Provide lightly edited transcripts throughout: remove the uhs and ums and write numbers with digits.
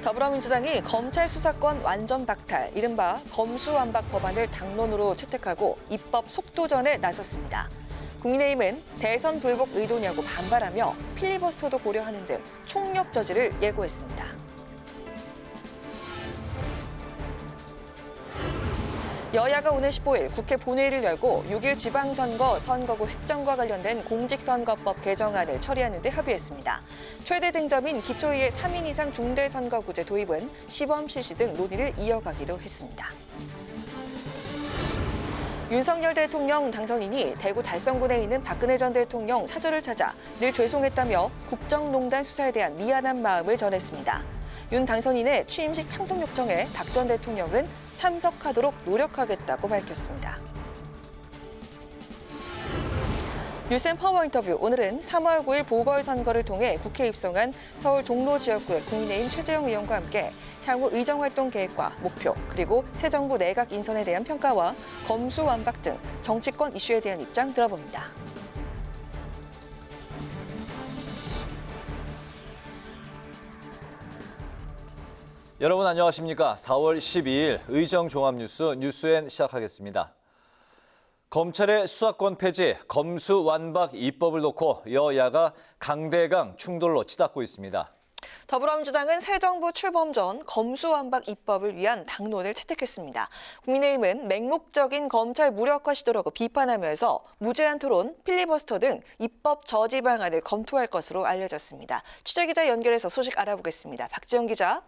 더불어민주당이 검찰 수사권 완전 박탈, 이른바 검수완박 법안을 당론으로 채택하고 입법 속도전에 나섰습니다. 국민의힘은 대선 불복 의도냐고 반발하며 필리버스터도 고려하는 등 총력 저지를 예고했습니다. 여야가 오늘 15일 국회 본회의를 열고 6일 지방선거 선거구 획정과 관련된 공직선거법 개정안을 처리하는 데 합의했습니다. 최대 쟁점인 기초의회 3인 이상 중대선거구제 도입은 시범 실시 등 논의를 이어가기로 했습니다. 윤석열 대통령 당선인이 대구 달성군에 있는 박근혜 전 대통령 사저를 찾아 늘 죄송했다며 국정농단 수사에 대한 미안한 마음을 전했습니다. 윤 당선인의 취임식 참석 요청에 박 전 대통령은 참석하도록 노력하겠다고 밝혔습니다. 뉴스앤 파워 인터뷰, 오늘은 3월 9일 보궐선거를 통해 국회에 입성한 서울 종로 지역구의 국민의힘 최재형 의원과 함께 향후 의정활동 계획과 목표, 그리고 새 정부 내각 인선에 대한 평가와 검수완박 등 정치권 이슈에 대한 입장 들어봅니다. 여러분 안녕하십니까? 4월 12일 의정종합뉴스 뉴스엔 시작하겠습니다. 검찰의 수사권 폐지, 검수완박 입법을 놓고 여야가 강대강 충돌로 치닫고 있습니다. 더불어민주당은 새 정부 출범 전 검수완박 입법을 위한 당론을 채택했습니다. 국민의힘은 맹목적인 검찰 무력화 시도라고 비판하면서 무제한 토론, 필리버스터 등 입법 저지 방안을 검토할 것으로 알려졌습니다. 취재기자 연결해서 소식 알아보겠습니다. 박지영 기자.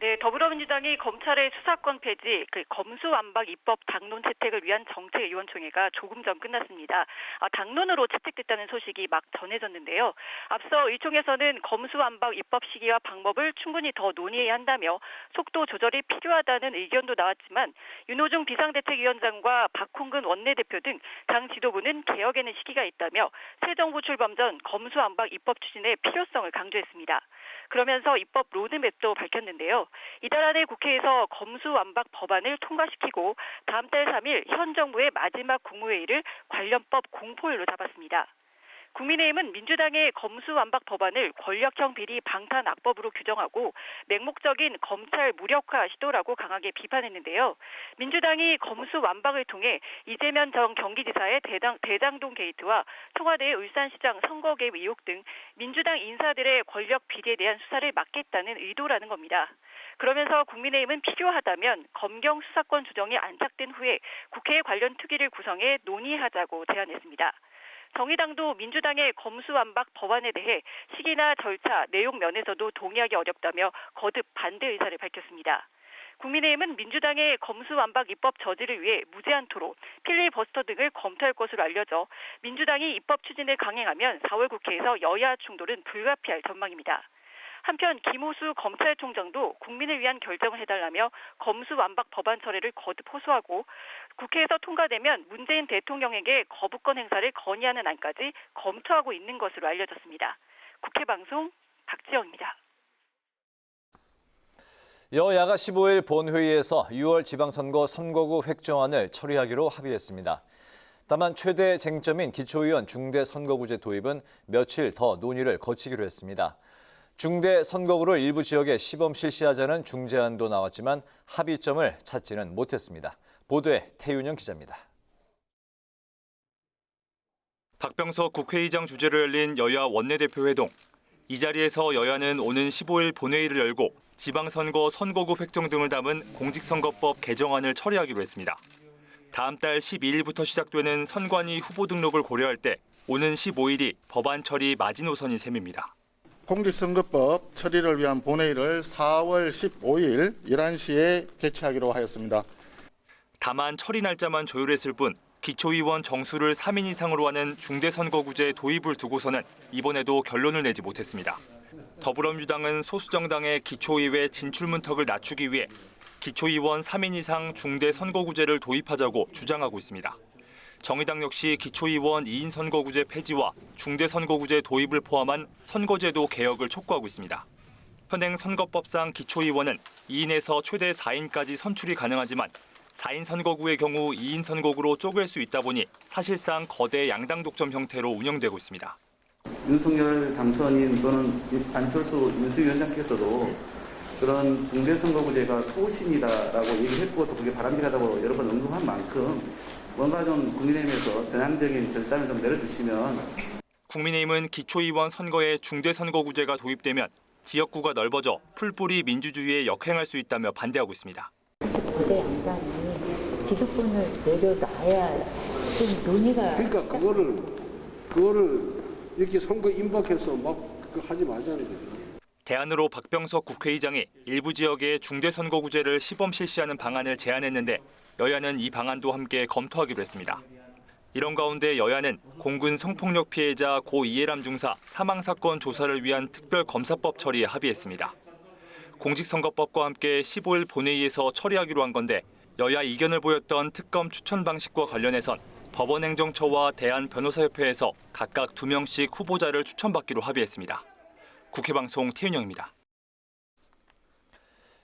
네, 더불어민주당이 검찰의 수사권 폐지, 검수완박 입법 당론 채택을 위한 정책위원총회가 조금 전 끝났습니다. 당론으로 채택됐다는 소식이 막 전해졌는데요. 앞서 의총에서는 검수완박 입법 시기와 방법을 충분히 더 논의해야 한다며 속도 조절이 필요하다는 의견도 나왔지만 윤호중 비상대책위원장과 박홍근 원내대표 등 당 지도부는 개혁에는 시기가 있다며 새 정부 출범 전 검수완박 입법 추진의 필요성을 강조했습니다. 그러면서 입법 로드맵도 밝혔는데요. 이달 안에 국회에서 검수완박 법안을 통과시키고 다음 달 3일 현 정부의 마지막 국무회의를 관련법 공포일로 잡았습니다. 국민의힘은 민주당의 검수완박 법안을 권력형 비리 방탄 악법으로 규정하고 맹목적인 검찰 무력화 시도라고 강하게 비판했는데요. 민주당이 검수완박을 통해 이재명 전 경기지사의 대장동 게이트와 청와대의 울산시장 선거 개입 의혹 등 민주당 인사들의 권력 비리에 대한 수사를 막겠다는 의도라는 겁니다. 그러면서 국민의힘은 필요하다면 검경 수사권 조정이 안착된 후에 국회에 관련 특위를 구성해 논의하자고 제안했습니다. 정의당도 민주당의 검수완박 법안에 대해 시기나 절차, 내용 면에서도 동의하기 어렵다며 거듭 반대 의사를 밝혔습니다. 국민의힘은 민주당의 검수완박 입법 저지를 위해 무제한 토론, 필리버스터 등을 검토할 것으로 알려져 민주당이 입법 추진을 강행하면 4월 국회에서 여야 충돌은 불가피할 전망입니다. 한편 김호수 검찰총장도 국민을 위한 결정을 해달라며 검수완박 법안 처리를 거듭 호소하고 국회에서 통과되면 문재인 대통령에게 거부권 행사를 건의하는 안까지 검토하고 있는 것으로 알려졌습니다. 국회방송 박지영입니다. 여야가 15일 본회의에서 6월 지방선거 선거구 획정안을 처리하기로 합의했습니다. 다만 최대 쟁점인 기초의원 중대선거구제 도입은 며칠 더 논의를 거치기로 했습니다. 중대선거구를 일부 지역에 시범 실시하자는 중재안도 나왔지만 합의점을 찾지는 못했습니다. 보도에 태윤영 기자입니다. 박병석 국회의장 주재로 열린 여야 원내대표 회동. 이 자리에서 여야는 오는 15일 본회의를 열고 지방선거 선거구 획정 등을 담은 공직선거법 개정안을 처리하기로 했습니다. 다음 달 12일부터 시작되는 선관위 후보 등록을 고려할 때 오는 15일이 법안 처리 마지노선인 셈입니다. 공직선거법 처리를 위한 본회의를 4월 15일 11시에 개최하기로 하였습니다. 다만 처리 날짜만 조율했을 뿐 기초의원 정수를 3인 이상으로 하는 중대선거구제 도입을 두고서는 이번에도 결론을 내지 못했습니다. 더불어민주당은 소수정당의 기초의회 진출 문턱을 낮추기 위해 기초의원 3인 이상 중대선거구제를 도입하자고 주장하고 있습니다. 정의당 역시 기초의원 2인 선거구제 폐지와 중대선거구제 도입을 포함한 선거제도 개혁을 촉구하고 있습니다. 현행 선거법상 기초의원은 2인에서 최대 4인까지 선출이 가능하지만 4인 선거구의 경우 2인 선거구로 쪼갤 수 있다 보니 사실상 거대 양당 독점 형태로 운영되고 있습니다. 윤석열 당선인 또는 안철수 인수위원장께서도 그런 중대선거구제가 소신이다라고 얘기했고 또 그게 바람직하다고 여러 번 언급한 만큼 뭔가 좀 국민의힘에서 전향적인 결단을 좀 내려주시면. 국민의힘은 기초의원 선거에 중대선거구제가 도입되면 지역구가 넓어져 풀뿌리 민주주의에 역행할 수 있다며 반대하고 있습니다. 거대 양당이 기득권을 내려놔야 좀 논의가. 그러니까 그거를 이렇게 선거 임박해서 막 하지 말자는 거죠. 대안으로 박병석 국회의장이 일부 지역에 중대선거구제를 시범 실시하는 방안을 제안했는데 여야는 이 방안도 함께 검토하기로 했습니다. 이런 가운데 여야는 공군 성폭력 피해자 고 이해람 중사 사망사건 조사를 위한 특별검사법 처리에 합의했습니다. 공직선거법과 함께 15일 본회의에서 처리하기로 한 건데 여야 이견을 보였던 특검 추천 방식과 관련해선 법원행정처와 대한변호사협회에서 각각 2명씩 후보자를 추천받기로 합의했습니다. 국회방송 태윤영입니다.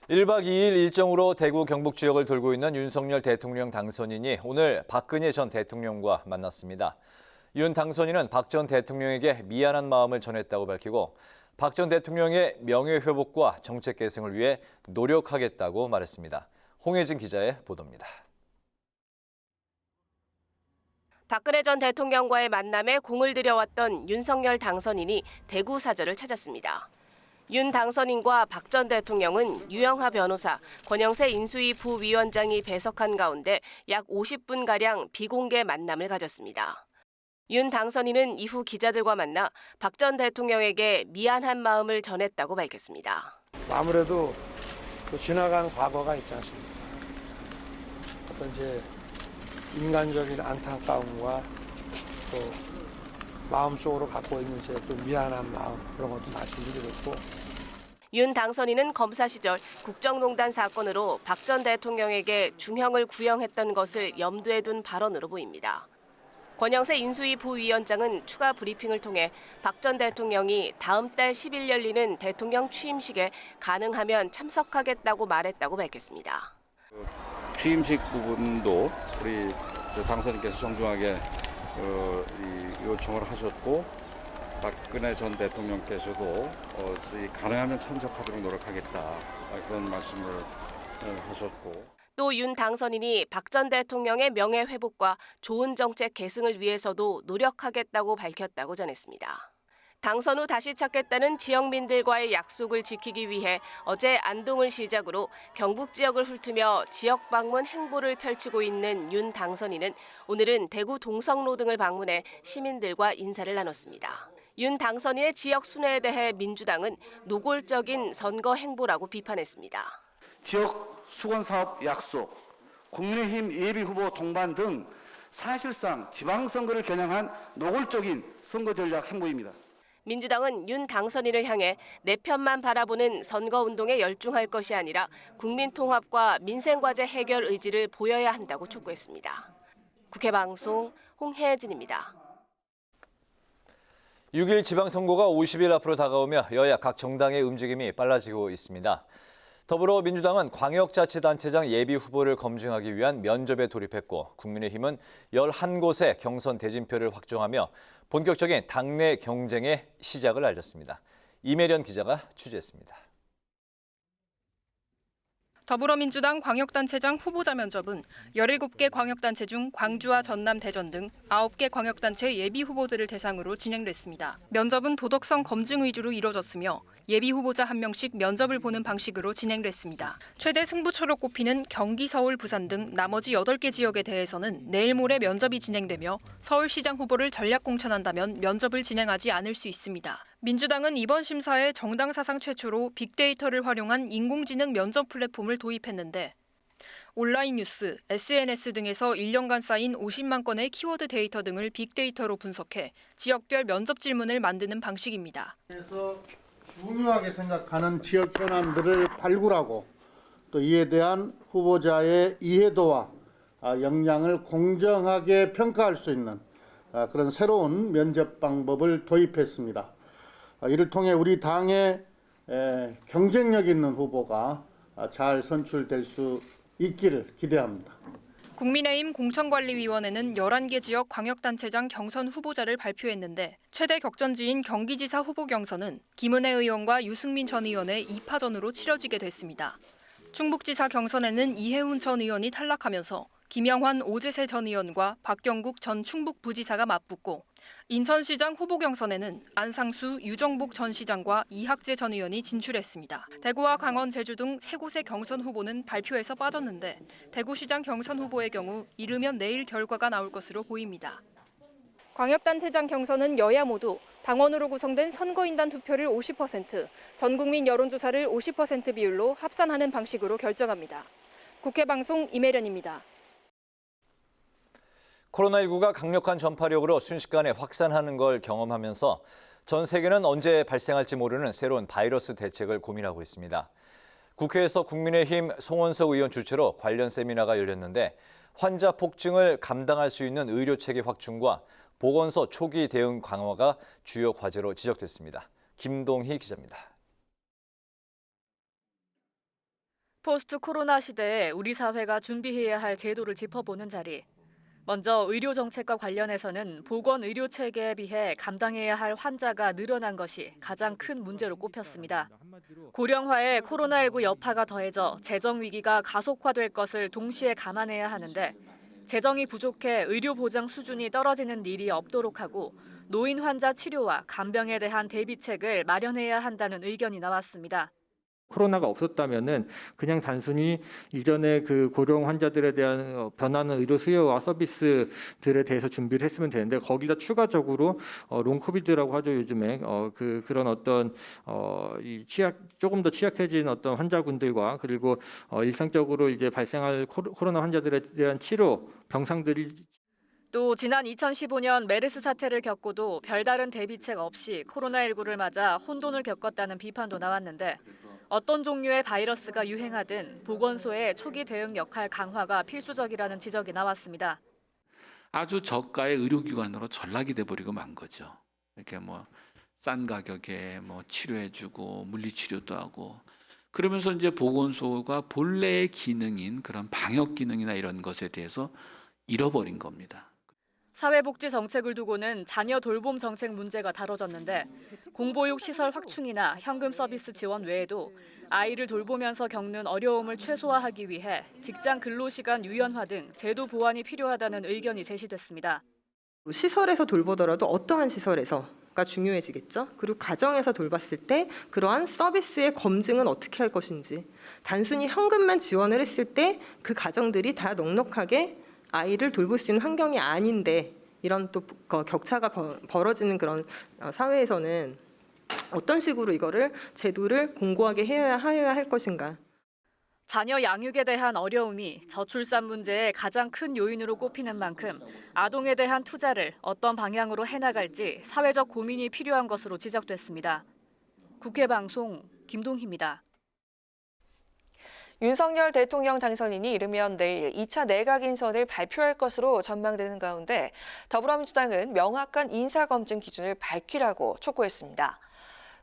1박 2일 일정으로 대구 경북 지역을 돌고 있는 윤석열 대통령 당선인이 오늘 박근혜 전 대통령과 만났습니다. 윤 당선인은 박 전 대통령에게 미안한 마음을 전했다고 밝히고 박 전 대통령의 명예회복과 정책 계승을 위해 노력하겠다고 말했습니다. 홍혜진 기자의 보도입니다. 박근혜 전 대통령과의 만남에 공을 들여왔던 윤석열 당선인이 대구 사저를 찾았습니다. 윤 당선인과 박 전 대통령은 유영하 변호사, 권영세 인수위 부위원장이 배석한 가운데 약 50분가량 비공개 만남을 가졌습니다. 윤 당선인은 이후 기자들과 만나 박 전 대통령에게 미안한 마음을 전했다고 밝혔습니다. 아무래도 그 지나간 과거가 있지 않습니까? 어떤 이제 인간적인 안타까움과 또 마음속으로 갖고 있는 이제 또 미안한 마음 그런 것도 말씀드리고. 윤 당선인은 검사 시절 국정농단 사건으로 박 전 대통령에게 중형을 구형했던 것을 염두에 둔 발언으로 보입니다. 권영세 인수위 부위원장은 추가 브리핑을 통해 박 전 대통령이 다음 달 10일 열리는 대통령 취임식에 가능하면 참석하겠다고 말했다고 밝혔습니다. 취임식 부분도 우리 당선인께서 정중하게 요청을 하셨고 박근혜 전 대통령께서도 가능하면 참석하도록 노력하겠다 그런 말씀을 하셨고. 또 윤 당선인이 박 전 대통령의 명예회복과 좋은 정책 계승을 위해서도 노력하겠다고 밝혔다고 전했습니다. 당선 후 다시 찾겠다는 지역민들과의 약속을 지키기 위해 어제 안동을 시작으로 경북 지역을 훑으며 지역 방문 행보를 펼치고 있는 윤 당선인은 오늘은 대구 동성로 등을 방문해 시민들과 인사를 나눴습니다. 윤 당선인의 지역 순회에 대해 민주당은 노골적인 선거 행보라고 비판했습니다. 지역 수건사업 약속, 국민의힘 예비후보 동반 등 사실상 지방선거를 겨냥한 노골적인 선거 전략 행보입니다. 민주당은 윤 당선인을 향해 내 편만 바라보는 선거운동에 열중할 것이 아니라 국민 통합과 민생과제 해결 의지를 보여야 한다고 촉구했습니다. 국회방송 홍혜진입니다. 6일 지방선거가 50일 앞으로 다가오며 여야 각 정당의 움직임이 빨라지고 있습니다. 더불어민주당은 광역자치단체장 예비후보를 검증하기 위한 면접에 돌입했고 국민의힘은 11곳의 경선 대진표를 확정하며 본격적인 당내 경쟁의 시작을 알렸습니다. 이매련 기자가 취재했습니다. 더불어민주당 광역단체장 후보자 면접은 17개 광역단체 중 광주와 전남, 대전 등 9개 광역단체 예비후보들을 대상으로 진행됐습니다. 면접은 도덕성 검증 위주로 이뤄졌으며 예비후보자 1명씩 면접을 보는 방식으로 진행됐습니다. 최대 승부처로 꼽히는 경기, 서울, 부산 등 나머지 8개 지역에 대해서는 내일 모레 면접이 진행되며 서울시장 후보를 전략 공천한다면 면접을 진행하지 않을 수 있습니다. 민주당은 이번 심사에 정당 사상 최초로 빅데이터를 활용한 인공지능 면접 플랫폼을 도입했는데 온라인 뉴스, SNS 등에서 1년간 쌓인 50만 건의 키워드 데이터 등을 빅데이터로 분석해 지역별 면접 질문을 만드는 방식입니다. 그래서 중요하게 생각하는 지역 현안들을 발굴하고 또 이에 대한 후보자의 이해도와 역량을 공정하게 평가할 수 있는 그런 새로운 면접 방법을 도입했습니다. 이를 통해 우리 당의 경쟁력 있는 후보가 잘 선출될 수 있기를 기대합니다. 국민의힘 공천관리위원회는 11개 지역 광역단체장 경선 후보자를 발표했는데 최대 격전지인 경기지사 후보 경선은 김은혜 의원과 유승민 전 의원의 2파전으로 치러지게 됐습니다. 충북지사 경선에는 이해훈 전 의원이 탈락하면서 김영환 오재세 전 의원과 박경국 전 충북부지사가 맞붙고 인천시장 후보 경선에는 안상수, 유정복 전 시장과 이학재 전 의원이 진출했습니다. 대구와 강원, 제주 등 3곳의 경선 후보는 발표에서 빠졌는데 대구시장 경선 후보의 경우 이르면 내일 결과가 나올 것으로 보입니다. 광역단체장 경선은 여야 모두 당원으로 구성된 선거인단 투표를 50%, 전국민 여론조사를 50% 비율로 합산하는 방식으로 결정합니다. 국회방송 임혜련입니다. 코로나19가 강력한 전파력으로 순식간에 확산하는 걸 경험하면서 전 세계는 언제 발생할지 모르는 새로운 바이러스 대책을 고민하고 있습니다. 국회에서 국민의힘 송원석 의원 주최로 관련 세미나가 열렸는데 환자 폭증을 감당할 수 있는 의료체계 확충과 보건소 초기 대응 강화가 주요 과제로 지적됐습니다. 김동희 기자입니다. 포스트 코로나 시대에 우리 사회가 준비해야 할 제도를 짚어보는 자리. 먼저 의료 정책과 관련해서는 보건 의료 체계에 비해 감당해야 할 환자가 늘어난 것이 가장 큰 문제로 꼽혔습니다. 고령화에 코로나19 여파가 더해져 재정 위기가 가속화될 것을 동시에 감안해야 하는데 재정이 부족해 의료 보장 수준이 떨어지는 일이 없도록 하고 노인 환자 치료와 간병에 대한 대비책을 마련해야 한다는 의견이 나왔습니다. 코로나가 없었다면은 그냥 단순히 이전에 그 고령 환자들에 대한 변하는 의료 수요와 서비스들에 대해서 준비를 했으면 되는데 거기다 추가적으로 롱 코비드라고 하죠 요즘에 그런 어떤 이 조금 더 취약해진 어떤 환자군들과 그리고 일상적으로 이제 발생할 코로나 환자들에 대한 치료 병상들이 또 지난 2015년 메르스 사태를 겪고도 별다른 대비책 없이 코로나19를 맞아 혼돈을 겪었다는 비판도 나왔는데 어떤 종류의 바이러스가 유행하든 보건소의 초기 대응 역할 강화가 필수적이라는 지적이 나왔습니다. 아주 저가의 의료기관으로 전락이 돼버리고 만 거죠. 이렇게 싼 가격에 치료해주고 물리치료도 하고 그러면서 이제 보건소가 본래의 기능인 그런 방역 기능이나 이런 것에 대해서 잃어버린 겁니다. 사회복지 정책을 두고는 자녀 돌봄 정책 문제가 다뤄졌는데 공보육 시설 확충이나 현금 서비스 지원 외에도 아이를 돌보면서 겪는 어려움을 최소화하기 위해 직장 근로시간 유연화 등 제도 보완이 필요하다는 의견이 제시됐습니다. 시설에서 돌보더라도 어떠한 시설에서가 중요해지겠죠. 그리고 가정에서 돌봤을 때 그러한 서비스의 검증은 어떻게 할 것인지 단순히 현금만 지원을 했을 때 그 가정들이 다 넉넉하게 아이를 돌볼 수 있는 환경이 아닌데 이런 또 격차가 벌어지는 그런 사회에서는 어떤 식으로 이거를 제도를 공고하게 해야 할 것인가. 자녀 양육에 대한 어려움이 저출산 문제의 가장 큰 요인으로 꼽히는 만큼 아동에 대한 투자를 어떤 방향으로 해나갈지 사회적 고민이 필요한 것으로 지적됐습니다. 국회방송 김동희입니다. 윤석열 대통령 당선인이 이르면 내일 2차 내각 인선을 발표할 것으로 전망되는 가운데 더불어민주당은 명확한 인사검증 기준을 밝히라고 촉구했습니다.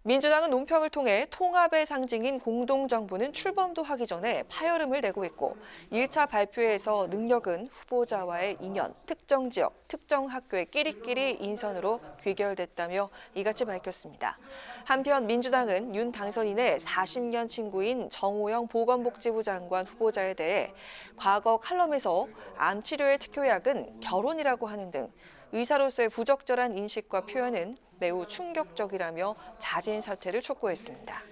민주당은 논평을 통해 통합의 상징인 공동정부는 출범도 하기 전에 파열음을 내고 있고 1차 발표에서 능력은 후보자와의 인연, 특정 지역, 특정 학교의 끼리끼리 인선으로 귀결됐다며 이같이 밝혔습니다. 한편 민주당은 윤 당선인의 40년 친구인 정호영 보건복지부 장관 후보자에 대해 과거 칼럼에서 암 치료의 특효약은 결혼이라고 하는 등 의사로서의 부적절한 인식과 표현은 매우 충격적이라며 자진 사퇴를 촉구했습니다.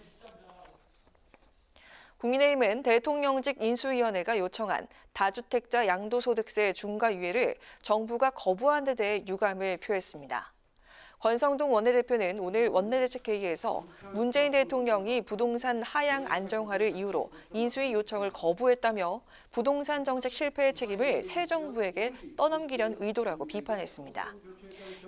국민의힘은 대통령직 인수위원회가 요청한 다주택자 양도소득세 중과유예를 정부가 거부한 데 대해 유감을 표했습니다. 권성동 원내대표는 오늘 원내대책회의에서 문재인 대통령이 부동산 하향 안정화를 이유로 인수위 요청을 거부했다며 부동산 정책 실패의 책임을 새 정부에게 떠넘기려는 의도라고 비판했습니다.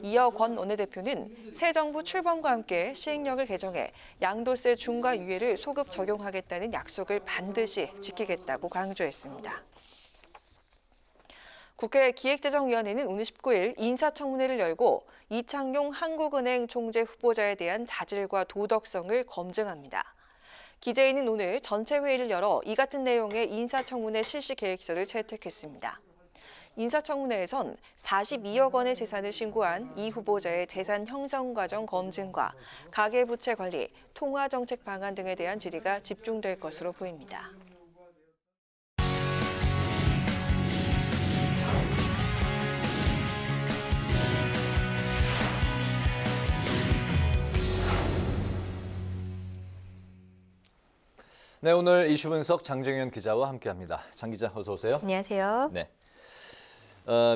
이어 권 원내대표는 새 정부 출범과 함께 시행령을 개정해 양도세 중과유예를 소급 적용하겠다는 약속을 반드시 지키겠다고 강조했습니다. 국회 기획재정위원회는 오늘 19일 인사청문회를 열고 이창용 한국은행 총재 후보자에 대한 자질과 도덕성을 검증합니다. 기재위는 오늘 전체 회의를 열어 이 같은 내용의 인사청문회 실시 계획서를 채택했습니다. 인사청문회에선 42억 원의 재산을 신고한 이 후보자의 재산 형성 과정 검증과 가계부채 관리, 통화정책 방안 등에 대한 질의가 집중될 것으로 보입니다. 네, 오늘 이슈 분석 장정현 기자와 함께합니다. 장 기자, 어서 오세요. 안녕하세요. 네.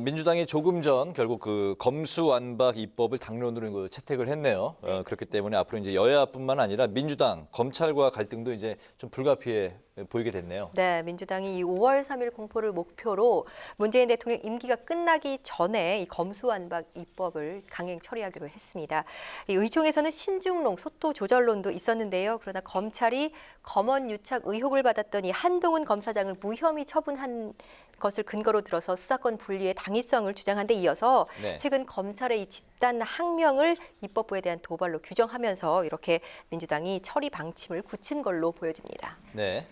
민주당이 조금 전 결국 그 검수완박 입법을 당론으로 채택을 했네요. 그렇기 때문에 앞으로 이제 여야뿐만 아니라 민주당, 검찰과 갈등도 이제 좀 불가피해 보이게 됐네요. 네, 민주당이 이 5월 3일 공포를 목표로 문재인 대통령 임기가 끝나기 전에 이 검수완박 입법을 강행 처리하기로 했습니다. 이 의총에서는 신중론, 소토 조절론도 있었는데요. 그러나 검찰이 검언 유착 의혹을 받았던 이 한동훈 검사장을 무혐의 처분한 것을 근거로 들어서 수사권 분리의 당위성을 주장한 데 이어서 네. 최근 검찰의 이 집단 항명을 입법부에 대한 도발로 규정하면서 이렇게 민주당이 처리 방침을 굳힌 걸로 보여집니다. 네.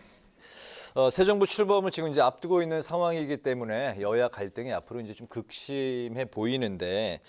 새 정부 출범을 지금 이제 앞두고 있는 상황이기 때문에 여야 갈등이 앞으로 이제 좀 극심해 보이는데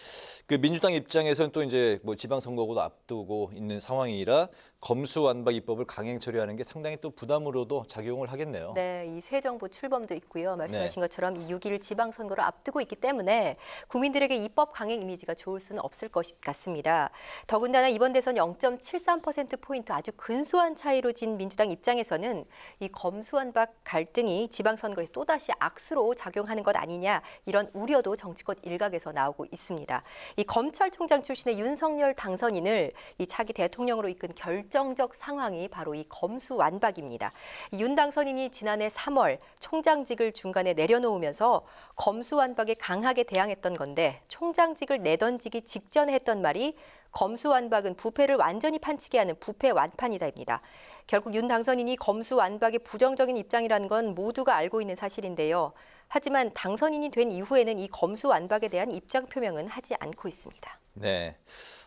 그 민주당 입장에서는 또 이제 뭐 지방선거구도 앞두고 있는 상황이라 검수완박 입법을 강행 처리하는 게 상당히 또 부담으로도 작용을 하겠네요. 네, 이 새 정부 출범도 있고요. 말씀하신 네. 것처럼 이 6.1 지방선거를 앞두고 있기 때문에 국민들에게 입법 강행 이미지가 좋을 수는 없을 것 같습니다. 더군다나 이번 대선 0.73%포인트 아주 근소한 차이로 진 민주당 입장에서는 이 검수완박 갈등이 지방선거에서 또다시 악수로 작용하는 것 아니냐 이런 우려도 정치권 일각에서 나오고 있습니다. 이 검찰총장 출신의 윤석열 당선인을 이 차기 대통령으로 이끈 결정적 상황이 바로 이 검수완박입니다. 윤 당선인이 지난해 3월 총장직을 중간에 내려놓으면서 검수완박에 강하게 대항했던 건데 총장직을 내던지기 직전에 했던 말이 검수완박은 부패를 완전히 판치게 하는 부패 완판이다입니다. 결국 윤 당선인이 검수완박의 부정적인 입장이라는 건 모두가 알고 있는 사실인데요. 하지만 당선인이 된 이후에는 이 검수완박에 대한 입장 표명은 하지 않고 있습니다. 네.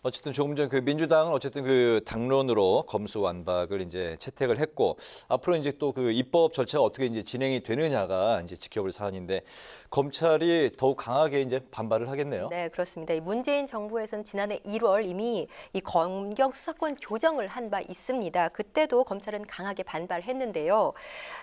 어쨌든 조금 전 그 민주당은 어쨌든 그 당론으로 검수완박을 이제 채택을 했고 앞으로 이제 또 그 입법 절차가 어떻게 이제 진행이 되느냐가 이제 지켜볼 사안인데 검찰이 더욱 강하게 이제 반발을 하겠네요. 네, 그렇습니다. 이 문재인 정부에서는 지난해 1월 이미 이 검경 수사권 조정을 한 바 있습니다. 그때도 검찰은 강하게 반발했는데요.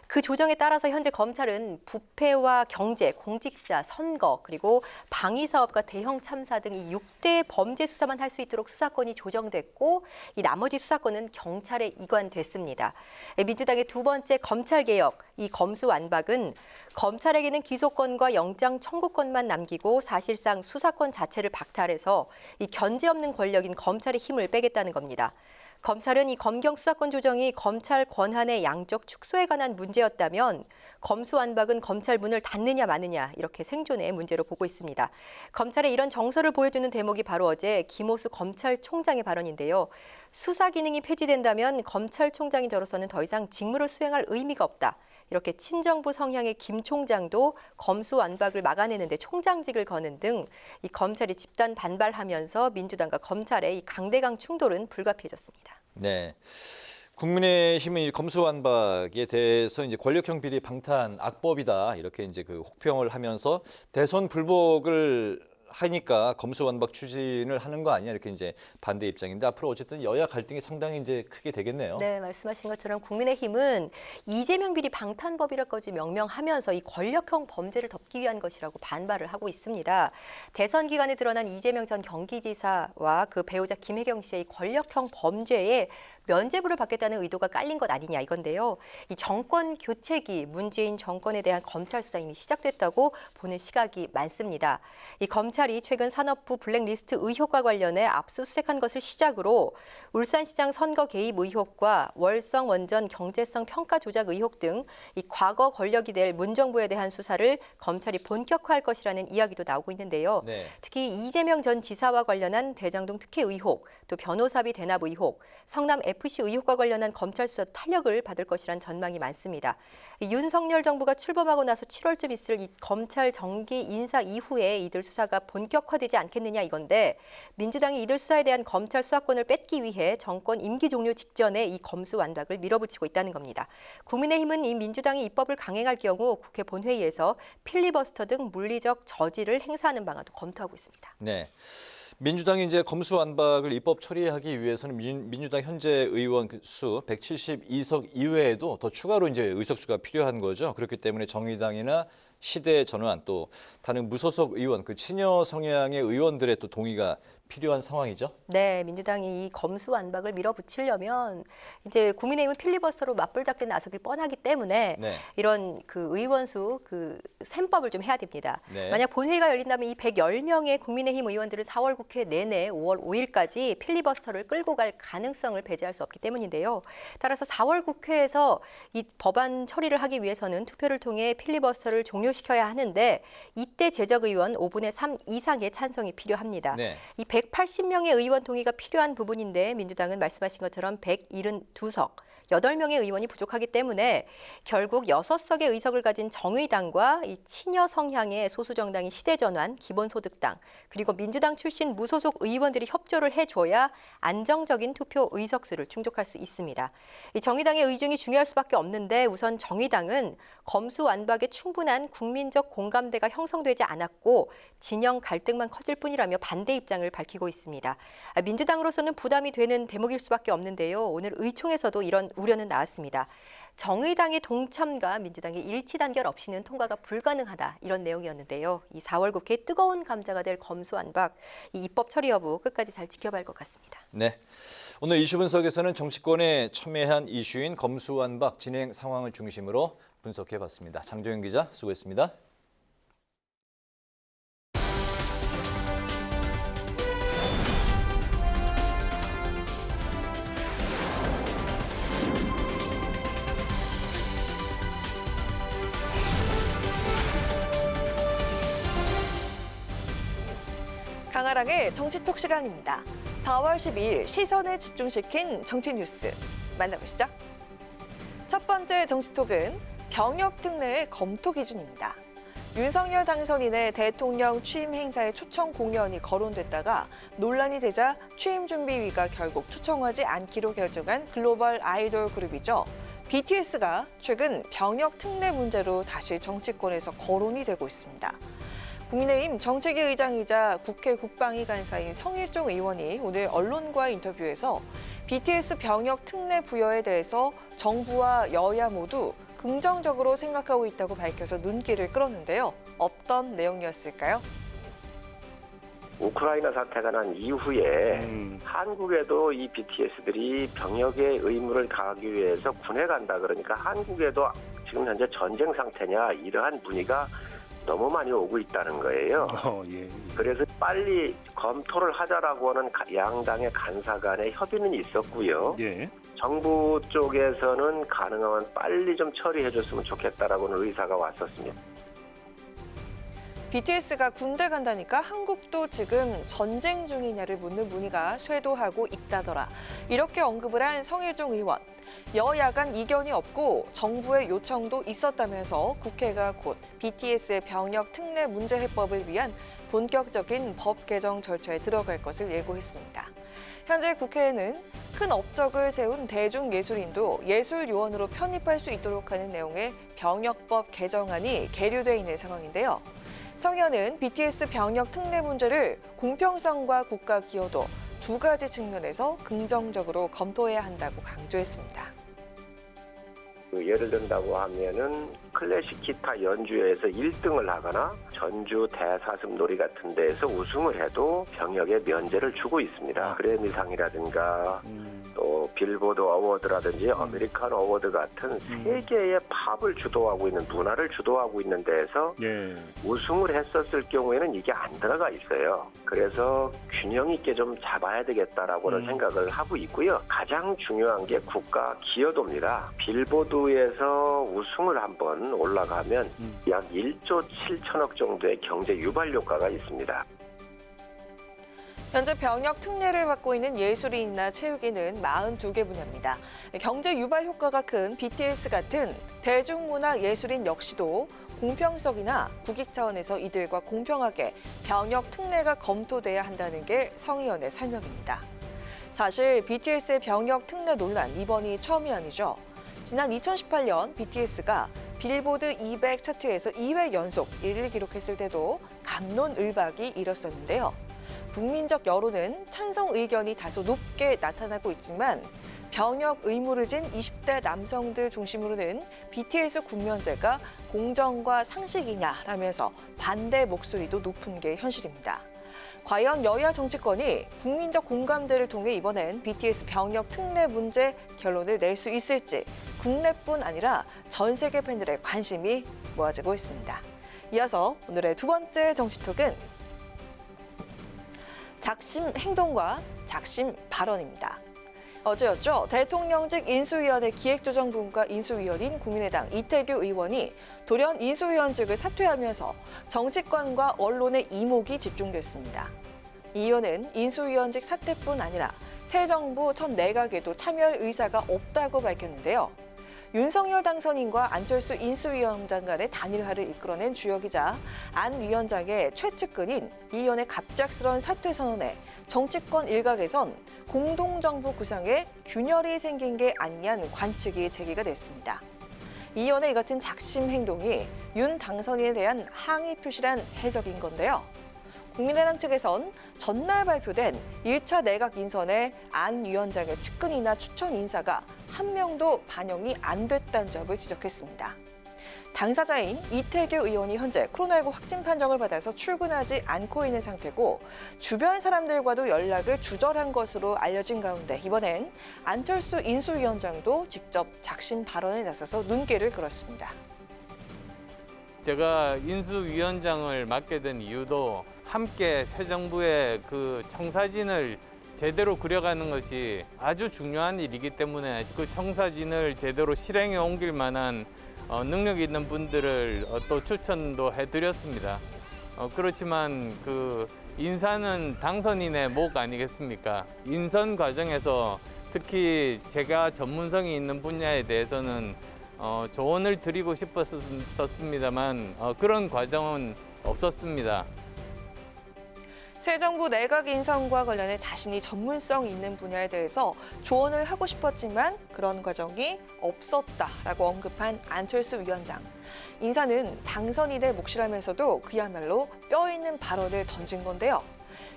그 조정에 따라서 현재 검찰은 부패와 경제, 공직자, 선거, 그리고 방위사업과 대형 참사 등 이 6대 범죄 수사만 할 수 있도록 수사권이 조정됐고 이 나머지 수사권은 경찰에 이관됐습니다. 민주당의 두 번째 검찰개혁, 이 검수완박은 검찰에게는 기소권과 영장 청구권만 남기고 사실상 수사권 자체를 박탈해서 이 견제 없는 권력인 검찰의 힘을 빼겠다는 겁니다. 검찰은 이 검경 수사권 조정이 검찰 권한의 양적 축소에 관한 문제였다면 검수완박은 검찰 문을 닫느냐 마느냐 이렇게 생존의 문제로 보고 있습니다. 검찰의 이런 정서를 보여주는 대목이 바로 어제 김호수 검찰총장의 발언인데요. 수사 기능이 폐지된다면 검찰총장이 저로서는 더 이상 직무를 수행할 의미가 없다. 이렇게 친정부 성향의 김 총장도 검수완박을 막아내는데 총장직을 거는 등 이 검찰이 집단 반발하면서 민주당과 검찰의 이 강대강 충돌은 불가피해졌습니다. 네. 국민의힘은 이 검수완박에 대해서 이제 권력형 비리 방탄 악법이다 이렇게 이제 그 혹평을 하면서 대선 불복을 하니까 검수완박 추진을 하는 거 아니냐 이렇게 이제 반대 입장인데 앞으로 어쨌든 여야 갈등이 상당히 이제 크게 되겠네요. 네, 말씀하신 것처럼 국민의힘은 이재명 비리 방탄법이라까지 명명하면서 이 권력형 범죄를 덮기 위한 것이라고 반발을 하고 있습니다. 대선 기간에 드러난 이재명 전 경기지사와 그 배우자 김혜경 씨의 권력형 범죄에 면죄부를 받겠다는 의도가 깔린 것 아니냐 이건데요. 이 정권 교체기 문재인 정권에 대한 검찰 수사 이미 시작됐다고 보는 시각이 많습니다. 이 검찰이 최근 산업부 블랙리스트 의혹과 관련해 압수수색한 것을 시작으로 울산시장 선거 개입 의혹과 월성 원전 경제성 평가 조작 의혹 등 이 과거 권력이 될 문정부에 대한 수사를 검찰이 본격화할 것이라는 이야기도 나오고 있는데요. 네. 특히 이재명 전 지사와 관련한 대장동 특혜 의혹, 또 변호사비 대납 의혹, 성남 FC 의혹과 관련한 검찰 수사 탄력을 받을 것이란 전망이 많습니다. 윤석열 정부가 출범하고 나서 7월쯤 있을 이 검찰 정기 인사 이후에 이들 수사가 본격화되지 않겠느냐 이건데, 민주당이 이들 수사에 대한 검찰 수사권을 뺏기 위해 정권 임기 종료 직전에 이 검수완박을 밀어붙이고 있다는 겁니다. 국민의힘은 이 민주당이 입법을 강행할 경우 국회 본회의에서 필리버스터 등 물리적 저지를 행사하는 방안도 검토하고 있습니다. 네. 민주당이 이제 검수완박을 입법 처리하기 위해서는 민주당 현재 의원 수 172석 이외에도 더 추가로 이제 의석수가 필요한 거죠. 그렇기 때문에 정의당이나 시대 전환 또 다른 무소속 의원, 그 친여 성향의 의원들의 또 동의가 필요한 상황이죠. 네, 민주당이 이 검수완박을 밀어붙이려면 이제 국민의힘은 필리버스터로 맞불 작전에 나서길 뻔하기 때문에 네. 이런 그 의원수 그 셈법을 좀 해야 됩니다. 네. 만약 본회의가 열린다면 이 110명의 국민의힘 의원들은 4월 국회 내내 5월 5일까지 필리버스터를 끌고 갈 가능성을 배제할 수 없기 때문인데요. 따라서 4월 국회에서 이 법안 처리를 하기 위해서는 투표를 통해 필리버스터를 종료시켜야 하는데, 이때 제적 의원 5분의 3 이상의 찬성이 필요합니다. 네. 이 180명의 의원 동의가 필요한 부분인데 민주당은 말씀하신 것처럼 172석, 8명의 의원이 부족하기 때문에 결국 6석의 의석을 가진 정의당과 이 친여 성향의 소수정당인 시대전환, 기본소득당, 그리고 민주당 출신 무소속 의원들이 협조를 해줘야 안정적인 투표 의석수를 충족할 수 있습니다. 이 정의당의 의중이 중요할 수밖에 없는데, 우선 정의당은 검수완박에 충분한 국민적 공감대가 형성되지 않았고 진영 갈등만 커질 뿐이라며 반대 입장을 밝히고 있습니다. 민주당으로서는 부담이 되는 대목일 수밖에 없는데요. 오늘 의총에서도 이런 우려는 나왔습니다. 정의당의 동참과 민주당의 일치 단결 없이는 통과가 불가능하다, 이런 내용이었는데요. 이 4월 국회에 뜨거운 감자가 될 검수완박, 이 입법 처리 여부 끝까지 잘 지켜봐야 할 것 같습니다. 네. 오늘 이슈 분석에서는 정치권에 첨예한 이슈인 검수완박 진행 상황을 중심으로 분석해봤습니다. 장종현 기자 수고했습니다. 강아랑의 정치톡 시간입니다. 4월 12일 시선을 집중시킨 정치 뉴스 만나보시죠. 첫 번째 정치톡은 병역 특례의 검토 기준입니다. 윤석열 당선인의 대통령 취임 행사에 초청 공연이 거론됐다가 논란이 되자 취임 준비위가 결국 초청하지 않기로 결정한 글로벌 아이돌 그룹이죠. BTS가 최근 병역 특례 문제로 다시 정치권에서 거론이 되고 있습니다. 국민의힘 정책위 의장이자 국회 국방위 간사인 성일종 의원이 오늘 언론과 인터뷰에서 BTS 병역 특례 부여에 대해서 정부와 여야 모두 긍정적으로 생각하고 있다고 밝혀서 눈길을 끌었는데요. 어떤 내용이었을까요? 우크라이나 사태가 난 이후에 한국에도 이 BTS들이 병역의 의무를 다하기 위해서 군에 간다 그러니까 한국에도 지금 현재 전쟁 상태냐, 이러한 문의가 너무 많이 오고 있다는 거예요. 그래서 빨리 검토를 하자라고 하는 양당의 간사 간의 협의는 있었고요. 정부 쪽에서는 가능하면 빨리 좀 처리해줬으면 좋겠다라고는 의사가 왔었습니다. BTS가 군대 간다니까 한국도 지금 전쟁 중이냐를 묻는 문의가 쇄도하고 있다더라. 이렇게 언급을 한 성일종 의원. 여야 간 이견이 없고 정부의 요청도 있었다면서 국회가 곧 BTS의 병역 특례 문제 해법을 위한 본격적인 법 개정 절차에 들어갈 것을 예고했습니다. 현재 국회에는 큰 업적을 세운 대중예술인도 예술요원으로 편입할 수 있도록 하는 내용의 병역법 개정안이 계류돼 있는 상황인데요. 성현은 BTS 병역 특례 문제를 공평성과 국가 기여도 두 가지 측면에서 긍정적으로 검토해야 한다고 강조했습니다. 예를 든다고 하면은 클래식 기타 연주회에서 1등을 하거나 전주 대사슴 놀이 같은 데에서 우승을 해도 병역에 면제를 주고 있습니다. 그래미상이라든가 또 빌보드 어워드라든지 아메리칸 어워드 같은 세계의 팝을 주도하고 있는, 문화를 주도하고 있는 데에서 우승을 했었을 경우에는 이게 안 들어가 있어요. 그래서 균형 있게 좀 잡아야 되겠다라고는 생각을 하고 있고요. 가장 중요한 게 국가 기여도입니다. 빌보드에서 우승을 한번 올라가면 약 1조 7천억 정도의 경제 유발 효과가 있습니다. 현재 병역 특례를 받고 있는 예술인이나 체육인은 42개 분야입니다. 경제 유발 효과가 큰 BTS 같은 대중문화 예술인 역시도 공평성이나 국익 차원에서 이들과 공평하게 병역 특례가 검토돼야 한다는 게 성의원의 설명입니다. 사실 BTS의 병역 특례 논란 이번이 처음이 아니죠. 지난 2018년 BTS가 빌보드 200 차트에서 2회 연속 1위를 기록했을 때도 갑론을박이 일었었는데요. 국민적 여론은 찬성 의견이 다소 높게 나타나고 있지만 병역 의무를 진 20대 남성들 중심으로는 BTS 군면제가 공정과 상식이냐라면서 반대 목소리도 높은 게 현실입니다. 과연 여야 정치권이 국민적 공감대를 통해 이번엔 BTS 병역 특례 문제 결론을 낼 수 있을지 국내뿐 아니라 전 세계 팬들의 관심이 모아지고 있습니다. 이어서 오늘의 두 번째 정치톡은 작심 행동과 작심 발언입니다. 어제였죠. 대통령직 인수위원회 기획조정본부가 인수위원인 국민의당 이태규 의원이 돌연 인수위원직을 사퇴하면서 정치권과 언론의 이목이 집중됐습니다. 이 의원은 인수위원직 사퇴뿐 아니라 새 정부 첫 내각에도 참여할 의사가 없다고 밝혔는데요. 윤석열 당선인과 안철수 인수위원장 간의 단일화를 이끌어낸 주역이자 안 위원장의 최측근인 이 의원의 갑작스러운 사퇴 선언에 정치권 일각에선 공동정부 구상에 균열이 생긴 게 아니냐는 관측이 제기가 됐습니다. 이 의원의 이 같은 작심 행동이 윤 당선인에 대한 항의 표시란 해석인 건데요. 국민의당 측에선 전날 발표된 1차 내각 인선에 안 위원장의 측근이나 추천 인사가 한 명도 반영이 안 됐다는 점을 지적했습니다. 당사자인 이태규 의원이 현재 코로나19 확진 판정을 받아서 출근하지 않고 있는 상태고 주변 사람들과도 연락을 주절한 것으로 알려진 가운데 이번엔 안철수 인수위원장도 직접 작심 발언에 나서서 눈길을 끌었습니다. 제가 인수위원장을 맡게 된 이유도 함께 새 정부의 그 청사진을 제대로 그려가는 것이 아주 중요한 일이기 때문에 그 청사진을 제대로 실행에 옮길 만한 능력 있는 분들을 또 추천도 해드렸습니다. 그렇지만 그 인사는 당선인의 목 아니겠습니까? 인선 과정에서 특히 제가 전문성이 있는 분야에 대해서는 조언을 드리고 싶었습니다만 그런 과정은 없었습니다. 새 정부 내각 인선과 관련해 자신이 전문성 있는 분야에 대해서 조언을 하고 싶었지만 그런 과정이 없었다라고 언급한 안철수 위원장. 인사는 당선인의 몫이라면서도 그야말로 뼈 있는 발언을 던진 건데요.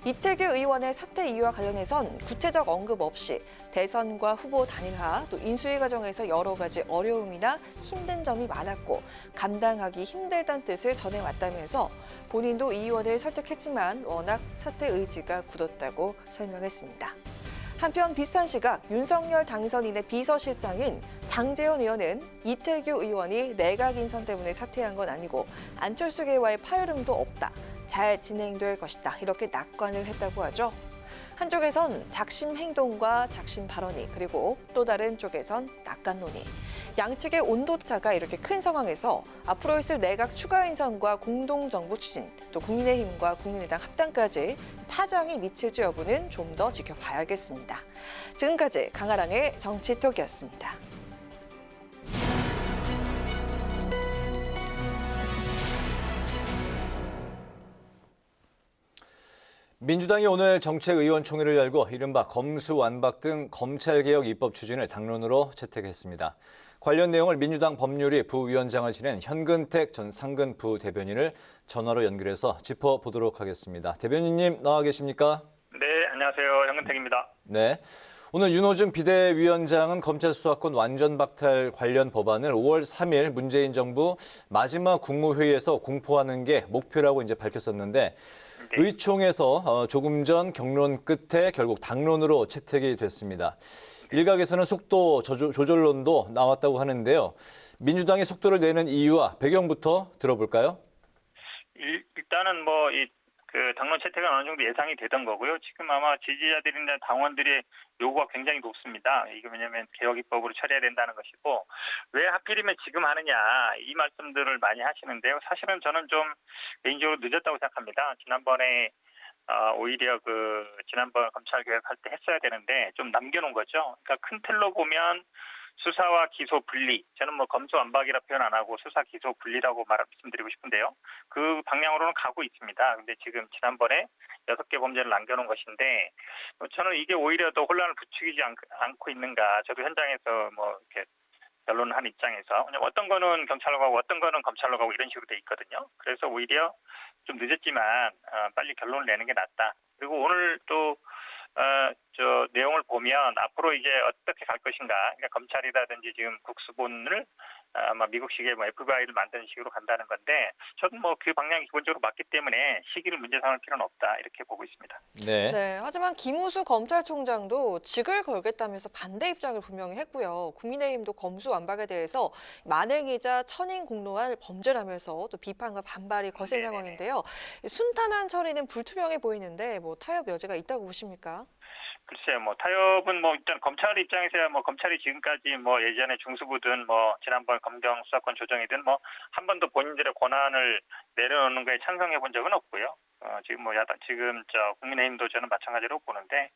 이태규 의원의 사퇴 이유와 관련해선 구체적 언급 없이 대선과 후보 단일화, 또 인수위 과정에서 여러 가지 어려움이나 힘든 점이 많았고 감당하기 힘들다는 뜻을 전해왔다면서 본인도 이 의원을 설득했지만 워낙 사퇴 의지가 굳었다고 설명했습니다. 한편 비슷한 시각 윤석열 당선인의 비서실장인 장제원 의원은 이태규 의원이 내각 인선 때문에 사퇴한 건 아니고 안철수계와의 파열음도 없다. 잘 진행될 것이다. 이렇게 낙관을 했다고 하죠. 한쪽에선 작심 행동과 작심 발언이 그리고 또 다른 쪽에선 낙관론이. 양측의 온도차가 이렇게 큰 상황에서 앞으로 있을 내각 추가 인선과 공동정부 추진, 또 국민의힘과 국민의당 합당까지 파장이 미칠지 여부는 좀 더 지켜봐야겠습니다. 지금까지 강아랑의 정치톡이었습니다. 민주당이 오늘 정책의원총회를 열고 이른바 검수완박 등 검찰개혁 입법 추진을 당론으로 채택했습니다. 관련 내용을 민주당 법률위 부위원장을 지낸 현근택 전 상근 부대변인을 전화로 연결해서 짚어보도록 하겠습니다. 대변인님 나와 계십니까? 네, 안녕하세요. 현근택입니다. 네. 오늘 윤호중 비대위원장은 검찰 수사권 완전 박탈 관련 법안을 5월 3일 문재인 정부 마지막 국무회의에서 공포하는 게 목표라고 이제 밝혔었는데 의총에서 조금 전 경론 끝에 결국 당론으로 채택이 됐습니다. 일각에서는 속도 조절론도 나왔다고 하는데요. 민주당이 속도를 내는 이유와 배경부터 들어볼까요? 일단은 당론 채택은 어느 정도 예상이 되던 거고요. 지금 아마 지지자들이나 당원들의 요구가 굉장히 높습니다. 이게 왜냐하면 개혁 입법으로 처리해야 된다는 것이고 왜 하필이면 지금 하느냐 이 말씀들을 많이 하시는데요. 사실은 저는 좀 개인적으로 늦었다고 생각합니다. 지난번에 오히려 그 지난번 검찰 개혁할 때 했어야 되는데 좀 남겨놓은 거죠. 그러니까 큰 틀로 보면 수사와 기소 분리. 저는 뭐 검수완박이라 표현 안 하고 수사 기소 분리라고 말씀드리고 싶은데요. 그 방향으로는 가고 있습니다. 근데 지금 지난번에 6개 범죄를 남겨놓은 것인데 저는 이게 오히려 더 혼란을 부추기지 않고 있는가. 저도 현장에서 뭐 이렇게 변론을 한 입장에서 어떤 거는 경찰로 가고 어떤 거는 검찰로 가고 이런 식으로 돼 있거든요. 그래서 오히려 좀 늦었지만 빨리 결론을 내는 게 낫다. 그리고 오늘 또 저 내용을 보면 앞으로 이제 어떻게 갈 것인가. 그러니까 검찰이라든지 지금 국수본을 아마 미국식의 뭐 FBI를 만드는 식으로 간다는 건데 저는 뭐 그 방향이 기본적으로 맞기 때문에 시기를 문제 삼을 필요는 없다 이렇게 보고 있습니다. 네, 하지만 김우수 검찰총장도 직을 걸겠다면서 반대 입장을 분명히 했고요. 국민의힘도 검수완박에 대해서 만행이자 천인공노할 범죄라면서 또 비판과 반발이 거센 상황인데요. 순탄한 처리는 불투명해 보이는데 뭐 타협 여지가 있다고 보십니까? 글쎄요, 뭐 타협은 뭐 일단 검찰 입장에서야 뭐 검찰이 지금까지 뭐 예전에 중수부든 뭐 지난번 검경 수사권 조정이든 뭐 한 번도 본인들의 권한을 내려놓는 거에 찬성해 본 적은 없고요. 지금 뭐 지금 국민의힘도 저는 마찬가지로 보는데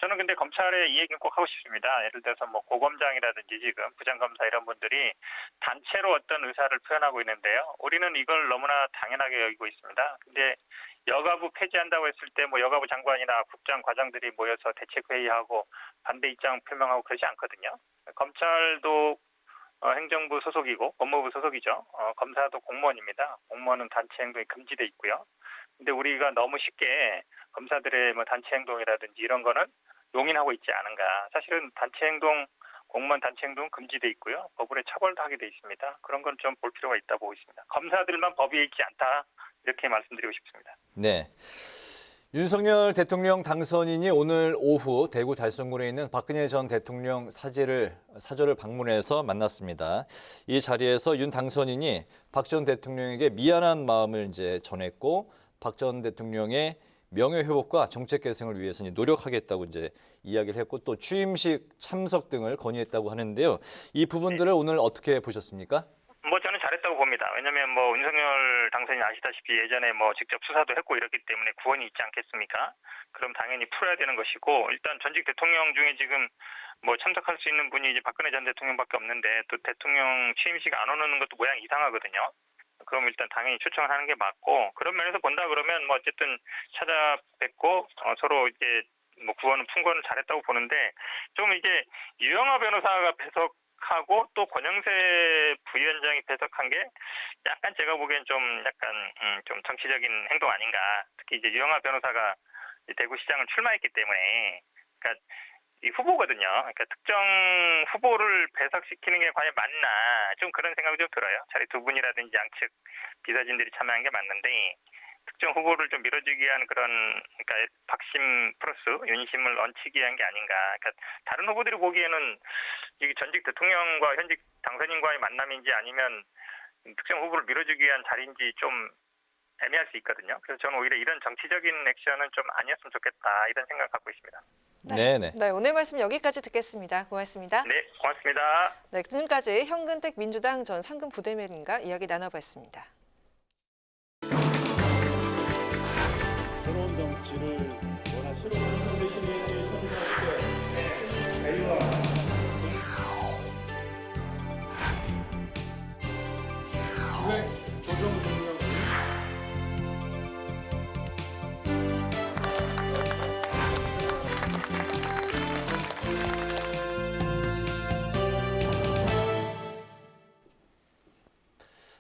저는 근데 검찰에 이 얘기는 꼭 하고 싶습니다. 예를 들어서 뭐 고검장이라든지 지금 부장검사 이런 분들이 단체로 어떤 의사를 표현하고 있는데요. 우리는 이걸 너무나 당연하게 여기고 있습니다. 근데 여가부 폐지한다고 했을 때 뭐 여가부 장관이나 국장 과장들이 모여서 대책회의하고 반대 입장 표명하고 그러지 않거든요. 검찰도 행정부 소속이고 법무부 소속이죠. 검사도 공무원입니다. 공무원은 단체 행동이 금지돼 있고요. 근데 우리가 너무 쉽게 검사들의 뭐 단체 행동이라든지 이런 거는 용인하고 있지 않은가. 사실은 단체 행동, 공무원 단체 행동 금지돼 있고요. 법으로 처벌도 하게 돼 있습니다. 그런 건 좀 볼 필요가 있다고 보고 있습니다. 검사들만 법이 있지 않다. 이렇게 말씀드리고 싶습니다. 네. 윤석열 대통령 당선인이 오늘 오후 대구 달성군에 있는 박근혜 전 대통령 사저를 방문해서 만났습니다. 이 자리에서 윤 당선인이 박 전 대통령에게 미안한 마음을 이제 전했고 박 전 대통령의 명예회복과 정책 계승을 위해서 노력하겠다고 이제 이야기를 했고 또 취임식 참석 등을 건의했다고 하는데요. 이 부분들을 오늘 어떻게 보셨습니까? 뭐 저는 잘했다고 봅니다. 왜냐하면 뭐 윤석열 당선인 아시다시피 예전에 뭐 직접 수사도 했고 이렇기 때문에 구원이 있지 않겠습니까? 그럼 당연히 풀어야 되는 것이고 일단 전직 대통령 중에 지금 뭐 참석할 수 있는 분이 이제 박근혜 전 대통령밖에 없는데 또 대통령 취임식 안 오는 것도 모양이 이상하거든요. 그럼 일단 당연히 초청을 하는 게 맞고 그런 면에서 본다 그러면 뭐 어쨌든 찾아뵙고 서로 이제 뭐 구원은 풍건을 잘했다고 보는데 좀 이제 유영하 변호사가 배석하고 또 권영세 부위원장이 배석한 게 약간 제가 보기엔 좀 약간 좀 정치적인 행동 아닌가. 특히 이제 유영하 변호사가 대구시장을 출마했기 때문에 그러니까 이 후보거든요. 그러니까 특정 후보를 배석시키는 게 과연 맞나 좀 그런 생각이 좀 들어요. 차라리 두 분이라든지 양측 비서진들이 참여한 게 맞는데 특정 후보를 좀 밀어주기 위한 그런 그러니까 박심 플러스 윤심을 얹히기 위한 게 아닌가. 그러니까 다른 후보들이 보기에는 이게 전직 대통령과 현직 당선인과의 만남인지 아니면 특정 후보를 밀어주기 위한 자리인지 좀 애매할 수 있거든요. 그래서 저는 오히려 이런 정치적인 액션은 좀 아니었으면 좋겠다 이런 생각을 갖고 있습니다. 네, 오늘 말씀 여기까지 듣겠습니다. 고맙습니다. 네, 고맙습니다. 네, 지금까지 현근택 민주당 전 상근 부대변인과 이야기 나눠봤습니다. 새로운 정치를 원하시는 대신에 선거에 자유와 조정 능력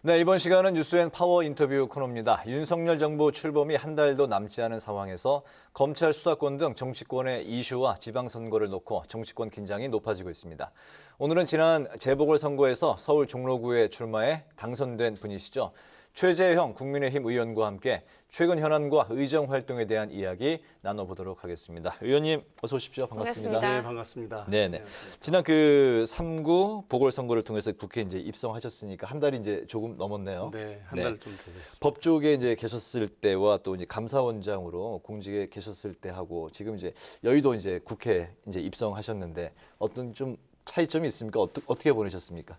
네, 이번 시간은 뉴스앤파워 인터뷰 코너입니다. 윤석열 정부 출범이 한 달도 남지 않은 상황에서 검찰 수사권 등 정치권의 이슈와 지방선거를 놓고 정치권 긴장이 높아지고 있습니다. 오늘은 지난 재보궐선거에서 서울 종로구에 출마해 당선된 분이시죠. 최재형 국민의힘 의원과 함께 최근 현안과 의정 활동에 대한 이야기 나눠보도록 하겠습니다. 의원님 어서 오십시오. 반갑습니다. 네, 반갑습니다. 네네. 지난 그 3구 보궐선거를 통해서 국회에 이제 입성하셨으니까 한 달이 이제 조금 넘었네요. 네, 한 달 좀 되겠습니다. 법조계에 이제 계셨을 때와 또 이제 감사원장으로 공직에 계셨을 때 하고 지금 이제 여의도 이제 국회에 이제 입성하셨는데 어떤 좀 차이점이 있습니까? 어떻게 보내셨습니까?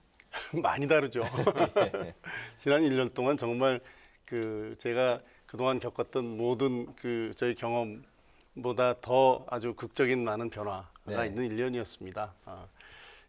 많이 다르죠. 지난 1년 동안 정말 제가 그동안 겪었던 모든 저희 경험보다 더 아주 극적인 많은 변화가 있는 1년이었습니다.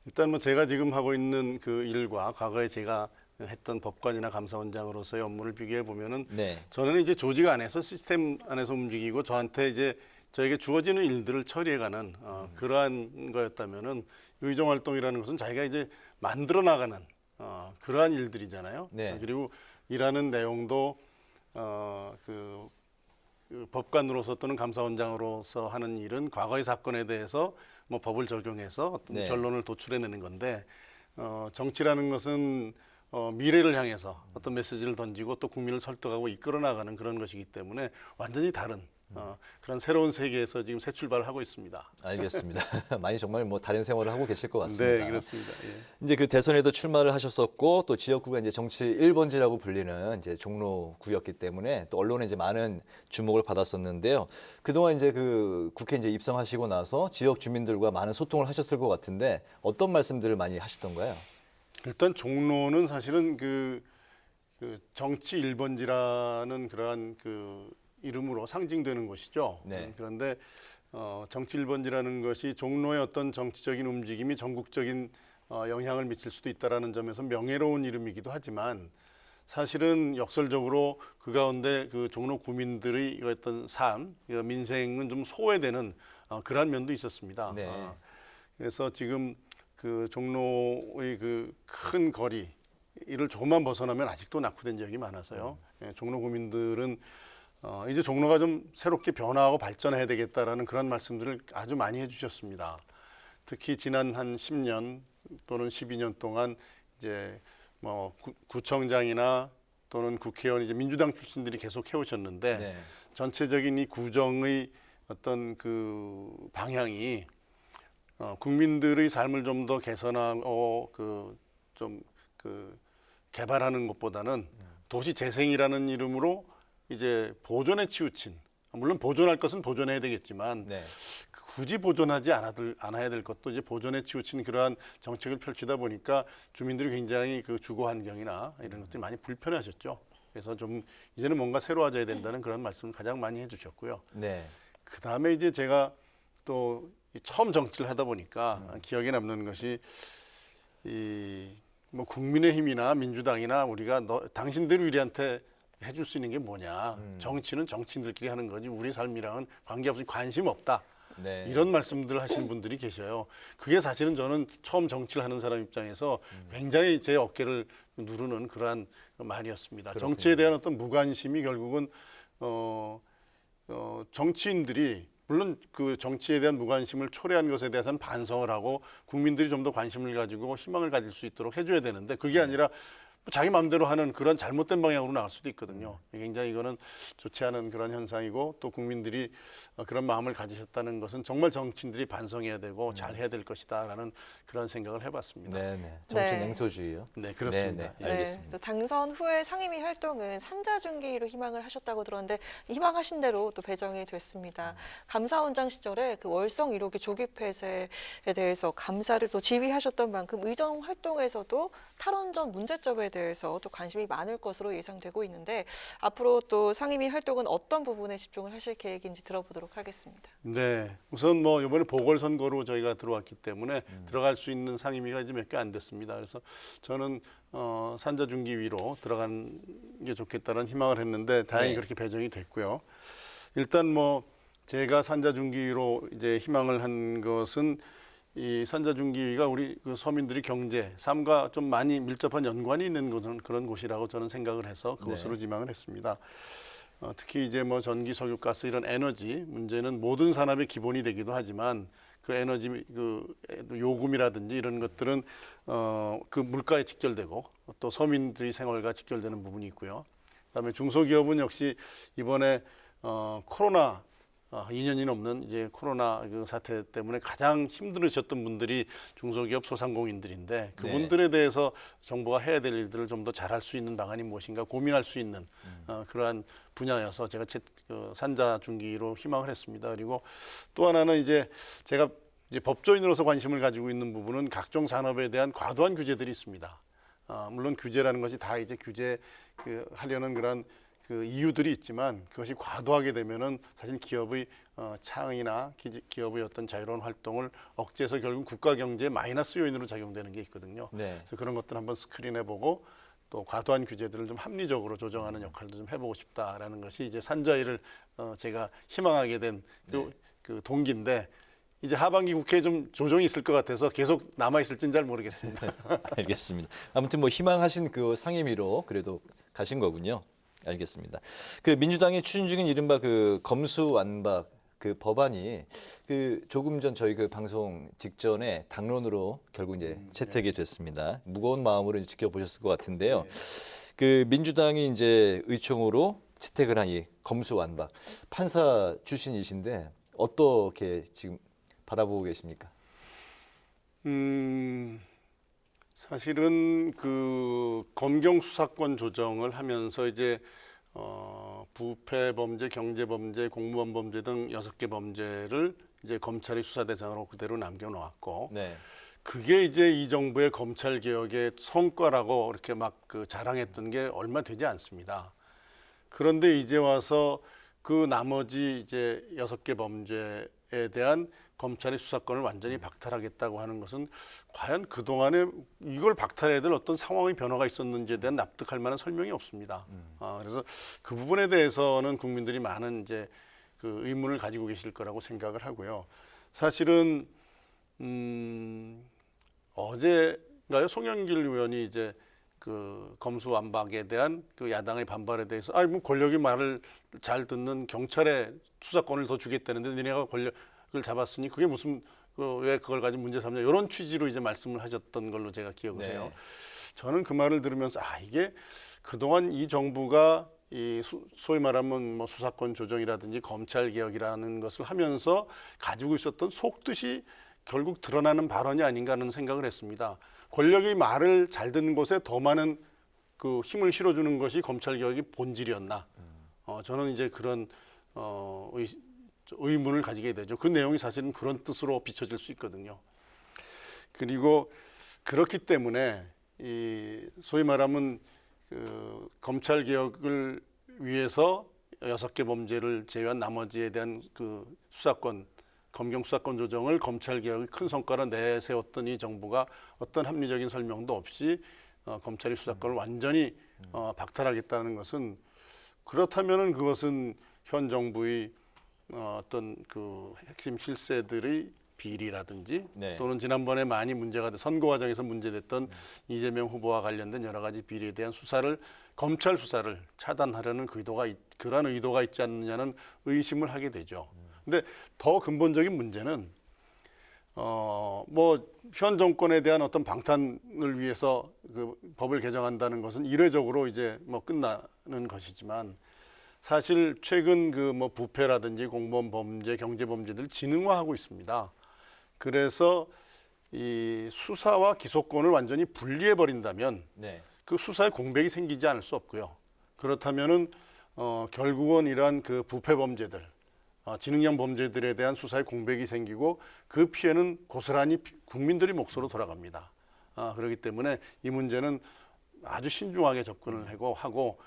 일단 뭐 제가 지금 하고 있는 그 일과 과거에 제가 했던 법관이나 감사원장으로서의 업무를 비교해 보면은 저는 이제 조직 안에서 시스템 안에서 움직이고 저한테 이제 저에게 주어지는 일들을 처리해가는 그러한 거였다면은 의정 활동이라는 것은 자기가 이제 만들어 나가는 그러한 일들이잖아요. 그리고 일하는 내용도 그 법관으로서 또는 감사원장으로서 하는 일은 과거의 사건에 대해서 뭐 법을 적용해서 어떤 결론을 도출해내는 건데 정치라는 것은 미래를 향해서 어떤 메시지를 던지고 또 국민을 설득하고 이끌어 나가는 그런 것이기 때문에 완전히 다른 그런 새로운 세계에서 지금 새 출발을 하고 있습니다. 알겠습니다. 많이 정말 뭐 다른 생활을 하고 계실 것 같습니다. 네, 그렇습니다. 이제 그 대선에도 출마를 하셨었고 또 지역구가 이제 정치 1번지라고 불리는 이제 종로구였기 때문에 또 언론에 이제 많은 주목을 받았었는데요. 그동안 이제 그 국회 이제 입성하시고 나서 지역 주민들과 많은 소통을 하셨을 것 같은데 어떤 말씀들을 많이 하시던가요? 일단 종로는 사실은 그 정치 1번지라는 그러한 이름으로 상징되는 곳이죠. 그런데 정치 1번지라는 것이 종로의 어떤 정치적인 움직임이 전국적인 영향을 미칠 수도 있다는 점에서 명예로운 이름이기도 하지만 사실은 역설적으로 그 가운데 그 종로 구민들의 어떤 삶, 민생은 좀 소외되는 그러한 면도 있었습니다. 그래서 지금 그 종로의 그 큰 거리를 조금만 벗어나면 아직도 낙후된 지역이 많아서요. 종로 구민들은 이제 종로가 좀 새롭게 변화하고 발전해야 되겠다라는 그런 말씀들을 아주 많이 해주셨습니다. 특히 지난 한 10년 또는 12년 동안 이제 뭐 구청장이나 또는 국회의원 이제 민주당 출신들이 계속 해오셨는데 전체적인 이 구정의 어떤 그 방향이 국민들의 삶을 좀 더 개선하고 개발하는 것보다는 도시 재생이라는 이름으로 이제 보존에 치우친, 물론 보존할 것은 보존해야 되겠지만 굳이 보존하지 않아야 될 것도 이제 보존에 치우친 그러한 정책을 펼치다 보니까 주민들이 굉장히 그 주거 환경이나 이런 것들이 많이 불편하셨죠. 그래서 좀 이제는 뭔가 새로워져야 된다는 그런 말씀을 가장 많이 해주셨고요. 그 다음에 이제 제가 또 처음 정치를 하다 보니까 기억에 남는 것이 뭐 국민의힘이나 민주당이나 우리가 당신들이 우리한테 해줄 수 있는 게 뭐냐. 정치는 정치인들끼리 하는 거지 우리 삶이랑은 관계없이 관심 없다. 이런 말씀들을 하시는 분들이 계셔요. 그게 사실은 저는 처음 정치를 하는 사람 입장에서 굉장히 제 어깨를 누르는 그러한 말이었습니다. 그렇군요. 정치에 대한 어떤 무관심이 결국은 정치인들이 물론 그 정치에 대한 무관심을 초래한 것에 대해서는 반성을 하고 국민들이 좀 더 관심을 가지고 희망을 가질 수 있도록 해줘야 되는데 그게 아니라 자기 마음대로 하는 그런 잘못된 방향으로 나갈 수도 있거든요. 굉장히 이거는 좋지 않은 그런 현상이고 또 국민들이 그런 마음을 가지셨다는 것은 정말 정치인들이 반성해야 되고 잘해야 될 것이다라는 그런 생각을 해봤습니다. 정치 냉소주의요? 네, 그렇습니다. 알겠습니다. 또 당선 후에 상임위 활동은 산자중기로 희망을 하셨다고 들었는데 희망하신 대로 또 배정이 됐습니다. 감사원장 시절에 그 월성 1호기 조기 폐쇄에 대해서 감사를 또 지휘하셨던 만큼 의정 활동에서도 탈원전 문제점에 대해서 또 관심이 많을 것으로 예상되고 있는데 앞으로 또 상임위 활동은 어떤 부분에 집중을 하실 계획인지 들어보도록 하겠습니다. 네, 우선 뭐 이번에 보궐선거로 저희가 들어왔기 때문에 들어갈 수 있는 상임위가 이제 몇 개 안 됐습니다. 그래서 저는 산자중기위로 들어간 게 좋겠다는 희망을 했는데 다행히 그렇게 배정이 됐고요. 일단 뭐 제가 산자중기위로 이제 희망을 한 것은 이 산자중기위가 우리 그 서민들이 경제, 삶과 좀 많이 밀접한 연관이 있는 그런 곳이라고 저는 생각을 해서 그곳으로 지망을 했습니다. 특히 이제 뭐 전기, 석유, 가스 이런 에너지 문제는 모든 산업의 기본이 되기도 하지만 그 에너지 그 요금이라든지 이런 것들은 그 물가에 직결되고 또 서민들의 생활과 직결되는 부분이 있고요. 그다음에 중소기업은 역시 이번에 코로나 2년이 넘는 이제 코로나 그 사태 때문에 가장 힘들으셨던 분들이 중소기업 소상공인들인데 그분들에 대해서 정부가 해야 될 일들을 좀 더 잘할 수 있는 방안이 무엇인가 고민할 수 있는 그러한 분야여서 제가 산자중기로 희망을 했습니다. 그리고 또 하나는 이제 제가 이제 법조인으로서 관심을 가지고 있는 부분은 각종 산업에 대한 과도한 규제들이 있습니다. 물론 규제라는 것이 다 이제 규제 하려는 그런 그 이유들이 있지만 그것이 과도하게 되면은 사실 기업의 창의나 기업의 어떤 자유로운 활동을 억제해서 결국 국가 경제의 마이너스 요인으로 작용되는 게 있거든요. 네. 그래서 그런 것들 한번 스크린해보고 또 과도한 규제들을 좀 합리적으로 조정하는 역할도 좀 해보고 싶다라는 것이 이제 산자위를 제가 희망하게 된 그 동기인데 이제 하반기 국회에 좀 조정이 있을 것 같아서 계속 남아 있을지는 잘 모르겠습니다. 알겠습니다. 아무튼 뭐 희망하신 그 상임위로 그래도 가신 거군요. 알겠습니다. 그 민주당이 추진 중인 이른바 그 검수완박 그 법안이 그 조금 전 저희 그 방송 직전에 당론으로 결국 이제 채택이 됐습니다. 무거운 마음으로 이제 지켜보셨을 것 같은데요. 그 민주당이 이제 의총으로 채택을 한 이 검수완박 판사 출신이신데 어떻게 지금 바라보고 계십니까? 사실은 그 검경 수사권 조정을 하면서 이제 부패 범죄, 경제 범죄, 공무원 범죄 등 6개 범죄를 이제 검찰이 수사 대상으로 그대로 남겨놓았고, 네. 그게 이제 이 정부의 검찰 개혁의 성과라고 이렇게 막 그 자랑했던 게 얼마 되지 않습니다. 그런데 이제 와서 그 나머지 이제 6개 범죄에 대한 검찰의 수사권을 완전히 박탈하겠다고 하는 것은 과연 그동안에 이걸 박탈해야 될 어떤 상황의 변화가 있었는지에 대한 납득할 만한 설명이 없습니다. 그래서 그 부분에 대해서는 국민들이 많은 이제 그 의문을 가지고 계실 거라고 생각을 하고요. 사실은 어제인가요? 송영길 의원이 이제 그 검수완박에 대한 그 야당의 반발에 대해서 뭐 권력이 말을 잘 듣는 경찰에 수사권을 더 주겠다는데 너네가 권력을 잡았으니 그게 무슨 왜 그걸 가지고 문제 삼냐 이런 취지로 이제 말씀을 하셨던 걸로 제가 기억을 해요. 저는 그 말을 들으면서 이게 그동안 이 정부가 이 소위 말하면 뭐 수사권 조정이라든지 검찰 개혁이라는 것을 하면서 가지고 있었던 속뜻이 결국 드러나는 발언이 아닌가 하는 생각을 했습니다. 권력의 말을 잘 듣는 곳에 더 많은 그 힘을 실어주는 것이 검찰 개혁의 본질이었나? 저는 이제 그런 의문을 가지게 되죠. 그 내용이 사실은 그런 뜻으로 비춰질 수 있거든요. 그리고 그렇기 때문에 이 소위 말하면 그 검찰 개혁을 위해서 6개 범죄를 제외한 나머지에 대한 그 수사권 검경 수사권 조정을 검찰 개혁의 큰 성과로 내세웠던 이 정부가 어떤 합리적인 설명도 없이 검찰의 수사권을 완전히 박탈하겠다는 것은 그렇다면은 그것은 현 정부의 어떤 그 핵심 실세들의 비리라든지 또는 지난번에 많이 문제가 돼 선거 과정에서 문제됐던 이재명 후보와 관련된 여러 가지 비리에 대한 수사를 검찰 수사를 차단하려는 그러한 의도가 있지 않느냐는 의심을 하게 되죠. 근데 더 근본적인 문제는 뭐 현 정권에 대한 어떤 방탄을 위해서 그 법을 개정한다는 것은 이례적으로 이제 뭐 끝나는 것이지만 사실 최근 그 뭐 부패라든지 공무원 범죄, 경제 범죄들 진흥화하고 있습니다. 그래서 이 수사와 기소권을 완전히 분리해 버린다면 그 수사에 공백이 생기지 않을 수 없고요. 그렇다면은 결국은 이러한 그 부패 범죄들 지능형 범죄들에 대한 수사에 공백이 생기고 그 피해는 고스란히 국민들의 몫으로 돌아갑니다. 그렇기 때문에 이 문제는 아주 신중하게 접근을 하고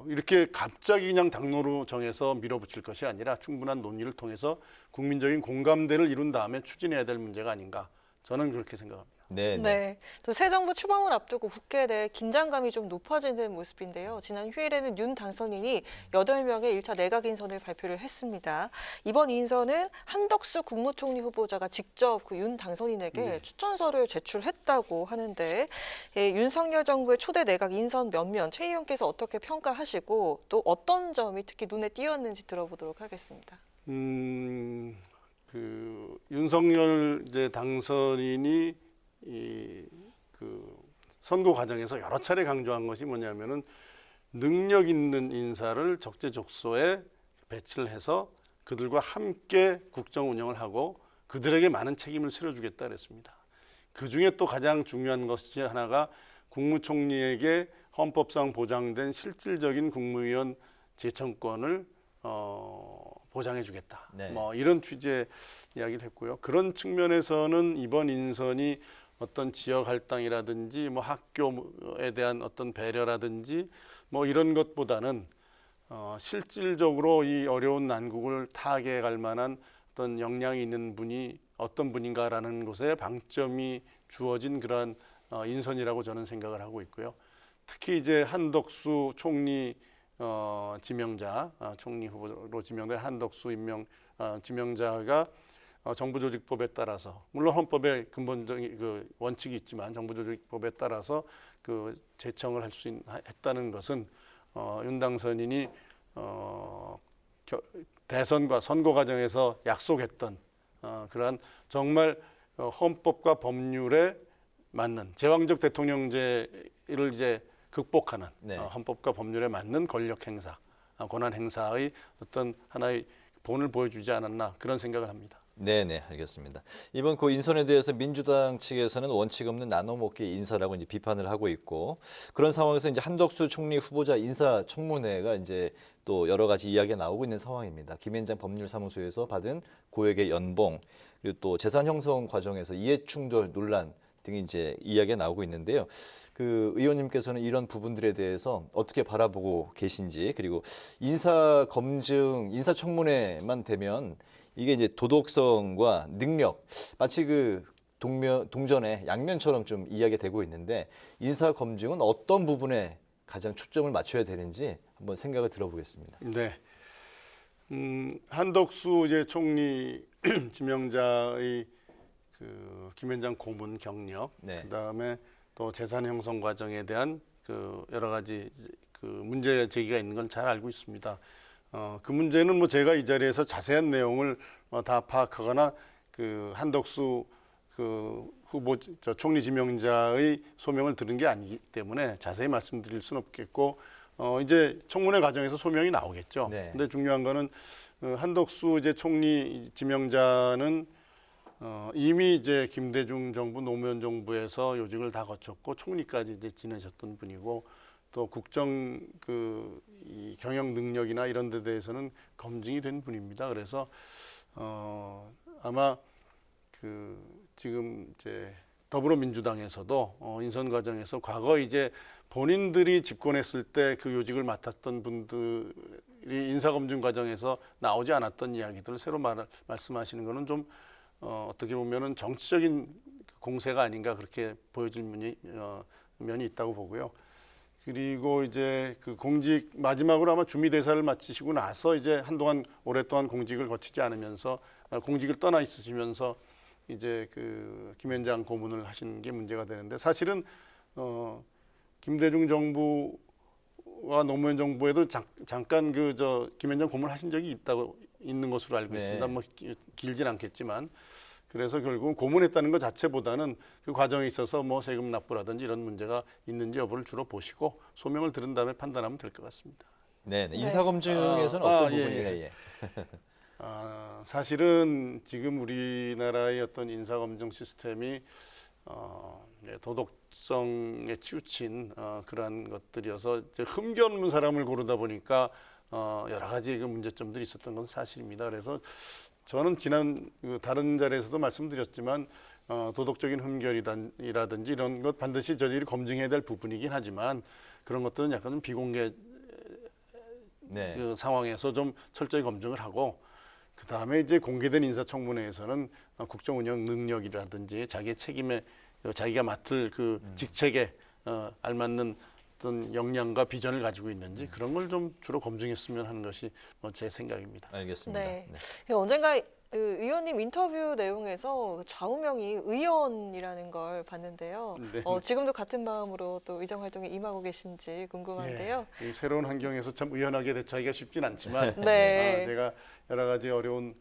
이렇게 갑자기 그냥 당론으로 정해서 밀어붙일 것이 아니라 충분한 논의를 통해서 국민적인 공감대를 이룬 다음에 추진해야 될 문제가 아닌가 저는 그렇게 생각합니다. 네. 또 새 정부 출범을 앞두고 국회에 대해 긴장감이 좀 높아지는 모습인데요. 지난 휴일에는 윤 당선인이 8명의 1차 내각 인선을 발표를 했습니다. 이번 인선은 한덕수 국무총리 후보자가 직접 그 윤 당선인에게 추천서를 제출했다고 하는데 윤석열 정부의 초대 내각 인선 면면 최 의원께서 어떻게 평가하시고 또 어떤 점이 특히 눈에 띄었는지 들어보도록 하겠습니다. 그 윤석열 이제 당선인이 그 선거 과정에서 여러 차례 강조한 것이 뭐냐면은 능력 있는 인사를 적재적소에 배치를 해서 그들과 함께 국정 운영을 하고 그들에게 많은 책임을 실어주겠다 그랬습니다. 그중에 또 가장 중요한 것이 하나가 국무총리에게 헌법상 보장된 실질적인 국무위원 제청권을 보장해 주겠다. 뭐 이런 취지의 이야기를 했고요. 그런 측면에서는 이번 인선이 어떤 지역 할당이라든지 뭐 학교에 대한 어떤 배려라든지 뭐 이런 것보다는 실질적으로 이 어려운 난국을 타개할 만한 어떤 역량이 있는 분이 어떤 분인가라는 것에 방점이 주어진 그러한 인선이라고 저는 생각을 하고 있고요. 특히 이제 한덕수 총리 지명자, 총리 후보로 지명된 한덕수 지명자가 정부조직법에 따라서, 물론 헌법에 근본적인 그 원칙이 있지만 정부조직법에 따라서 그 제청을 했다는 것은 윤 당선인이 대선과 선거 과정에서 약속했던 그러한 정말 헌법과 법률에 맞는 제왕적 대통령제를 이제 극복하는 헌법과 법률에 맞는 권력 행사, 권한 행사의 어떤 하나의 본을 보여주지 않았나 그런 생각을 합니다. 네네, 알겠습니다. 이번 그 인선에 대해서 민주당 측에서는 원칙 없는 나눠먹기 인사라고 이제 비판을 하고 있고, 그런 상황에서 이제 한덕수 총리 후보자 인사청문회가 이제 또 여러 가지 이야기가 나오고 있는 상황입니다. 김앤장 법률사무소에서 받은 고액의 연봉, 그리고 또 재산 형성 과정에서 이해충돌 논란 등이 이제 이야기가 나오고 있는데요. 그 의원님께서는 이런 부분들에 대해서 어떻게 바라보고 계신지, 그리고 인사청문회만 되면 이게 이제 도덕성과 능력, 마치 그 동전의 양면처럼 좀 이야기가 되고 있는데, 인사 검증은 어떤 부분에 가장 초점을 맞춰야 되는지 한번 생각을 들어보겠습니다. 네, 한덕수 이제 총리 지명자의 그 김앤장 고문 경력, 그다음에 또 재산 형성 과정에 대한 그 여러 가지 그 문제 제기가 있는 건 잘 알고 있습니다. 그 문제는 뭐 제가 이 자리에서 자세한 내용을 다 파악하거나 그 한덕수 그 총리 지명자의 소명을 들은 게 아니기 때문에 자세히 말씀드릴 수는 없겠고, 이제 청문회 과정에서 소명이 나오겠죠. 근데 중요한 거는 한덕수 이제 총리 지명자는 이미 이제 김대중 정부 노무현 정부에서 요직을 다 거쳤고 총리까지 이제 지내셨던 분이고, 또 국정 이 경영 능력이나 이런 데 대해서는 검증이 된 분입니다. 그래서 아마 그 지금 이제 더불어민주당에서도 인선 과정에서 과거 이제 본인들이 집권했을 때 그 요직을 맡았던 분들이 인사검증 과정에서 나오지 않았던 이야기들을 새로 말씀하시는 거는 좀 어떻게 보면은 정치적인 공세가 아닌가 그렇게 보여질 면이 있다고 보고요. 그리고 이제 그 공직 마지막으로 아마 주미대사를 마치시고 나서 이제 한동안 오랫동안 공직을 거치지 않으면서 공직을 떠나 있으시면서 이제 그 김앤장 고문을 하신 게 문제가 되는데, 사실은 김대중 정부와 노무현 정부에도 잠깐 김앤장 고문을 하신 적이 있는 것으로 알고 있습니다. 뭐 길진 않겠지만. 그래서 결국은 고문했다는 것 자체보다는 그 과정에 있어서 뭐 세금 납부라든지 이런 문제가 있는지 여부를 주로 보시고 소명을 들은 다음에 판단하면 될 것 같습니다. 네, 인사검증에서는 어떤 부분이에요? 사실은 지금 우리나라의 어떤 인사검증 시스템이 도덕성에 치우친 그러한 것들이어서 이제 흠결없는 사람을 고르다 보니까 여러 가지 그 문제점들이 있었던 건 사실입니다. 그래서 저는 지난 다른 자리에서도 말씀드렸지만 도덕적인 흠결이라든지 이런 것 반드시 저희들이 검증해야 될 부분이긴 하지만, 그런 것들은 약간 좀 비공개 그 상황에서 좀 철저히 검증을 하고, 그 다음에 이제 공개된 인사청문회에서는 국정 운영 능력이라든지 자기의 책임에 자기가 맡을 그 직책에 알맞는 어떤 역량과 비전을 가지고 있는지 그런 걸 좀 주로 검증했으면 하는 것이 제 생각입니다. 알겠습니다. 네. 언젠가 의원님 인터뷰 내용에서 좌우명이 의원이라는 걸 봤는데요. 지금도 같은 마음으로 또 의정 활동에 임하고 계신지 궁금한데요. 이 새로운 환경에서 참 의연하게 대처하기가 쉽진 않지만 제가 여러 가지 어려운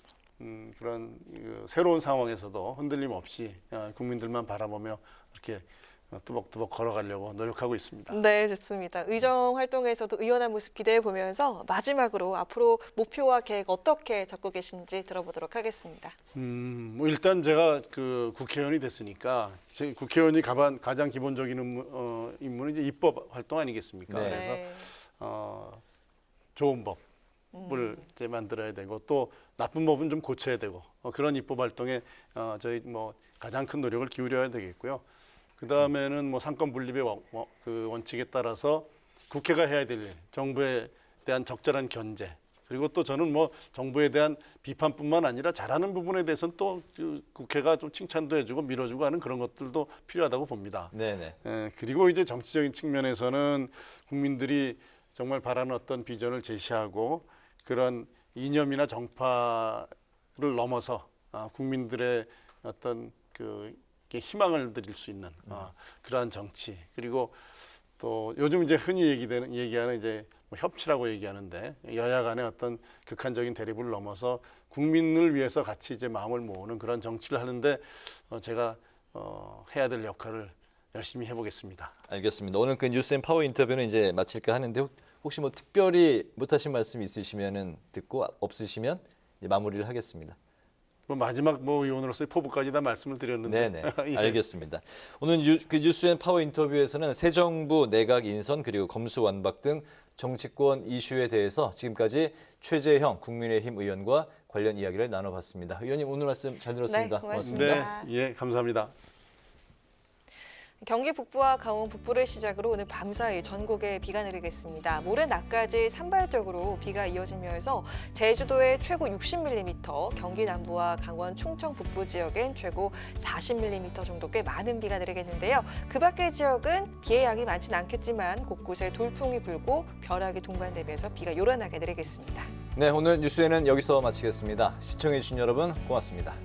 그런 새로운 상황에서도 흔들림 없이 국민들만 바라보며 이렇게 뚜벅뚜벅 걸어가려고 노력하고 있습니다. 네, 좋습니다. 의정 활동에서도 의연한 모습 기대해 보면서 마지막으로 앞으로 목표와 계획 어떻게 잡고 계신지 들어보도록 하겠습니다. 뭐 일단 제가 그 국회의원이 됐으니까 국회의원이 가장 기본적인 임무는 이제 입법 활동 아니겠습니까? 그래서 좋은 법을 이제 만들어야 되고, 또 나쁜 법은 좀 고쳐야 되고, 그런 입법 활동에 저희 뭐 가장 큰 노력을 기울여야 되겠고요. 그 다음에는 뭐 상권 분립의 그 원칙에 따라서 국회가 해야 될 일, 정부의 대한 적절한 견제, 그리고 또 저는 뭐 정부에 대한 비판뿐만 아니라 잘하는 부분에 대해서는 또 국회가 좀 칭찬도 해주고 밀어주고 하는 그런 것들도 필요하다고 봅니다. 네네. 그리고 이제 정치적인 측면에서는 국민들이 정말 바라는 어떤 비전을 제시하고 그런 이념이나 정파를 넘어서 국민들의 어떤 희망을 드릴 수 있는 그러한 정치, 그리고 또 요즘 이제 흔히 얘기하는 이제 협치라고 얘기하는데 여야 간의 어떤 극한적인 대립을 넘어서 국민을 위해서 같이 이제 마음을 모으는 그런 정치를 하는데 제가 해야 될 역할을 열심히 해보겠습니다. 알겠습니다. 오늘 그 뉴스앤파워 인터뷰는 이제 마칠까 하는데 혹시 뭐 특별히 못하신 말씀 있으시면은 듣고 없으시면 이제 마무리를 하겠습니다. 마지막 의원으로서의 포부까지 다 말씀을 드렸는데. 네네. 예. 알겠습니다. 오늘 그 뉴스앤파워 인터뷰에서는 새 정부 내각 인선 그리고 검수완박 등 정치권 이슈에 대해서 지금까지 최재형 국민의힘 의원과 관련 이야기를 나눠봤습니다. 의원님 오늘 말씀 잘 들었습니다. 네, 고맙습니다. 네, 예, 감사합니다. 경기 북부와 강원 북부를 시작으로 오늘 밤사이 전국에 비가 내리겠습니다. 모레 낮까지 산발적으로 비가 이어지면서 제주도에 최고 60mm, 경기 남부와 강원 충청 북부 지역엔 최고 40mm 정도 꽤 많은 비가 내리겠는데요. 그 밖의 지역은 비의 양이 많지는 않겠지만 곳곳에 돌풍이 불고 벼락이 동반되면서 비가 요란하게 내리겠습니다. 네, 오늘 뉴스에는 여기서 마치겠습니다. 시청해주신 여러분 고맙습니다.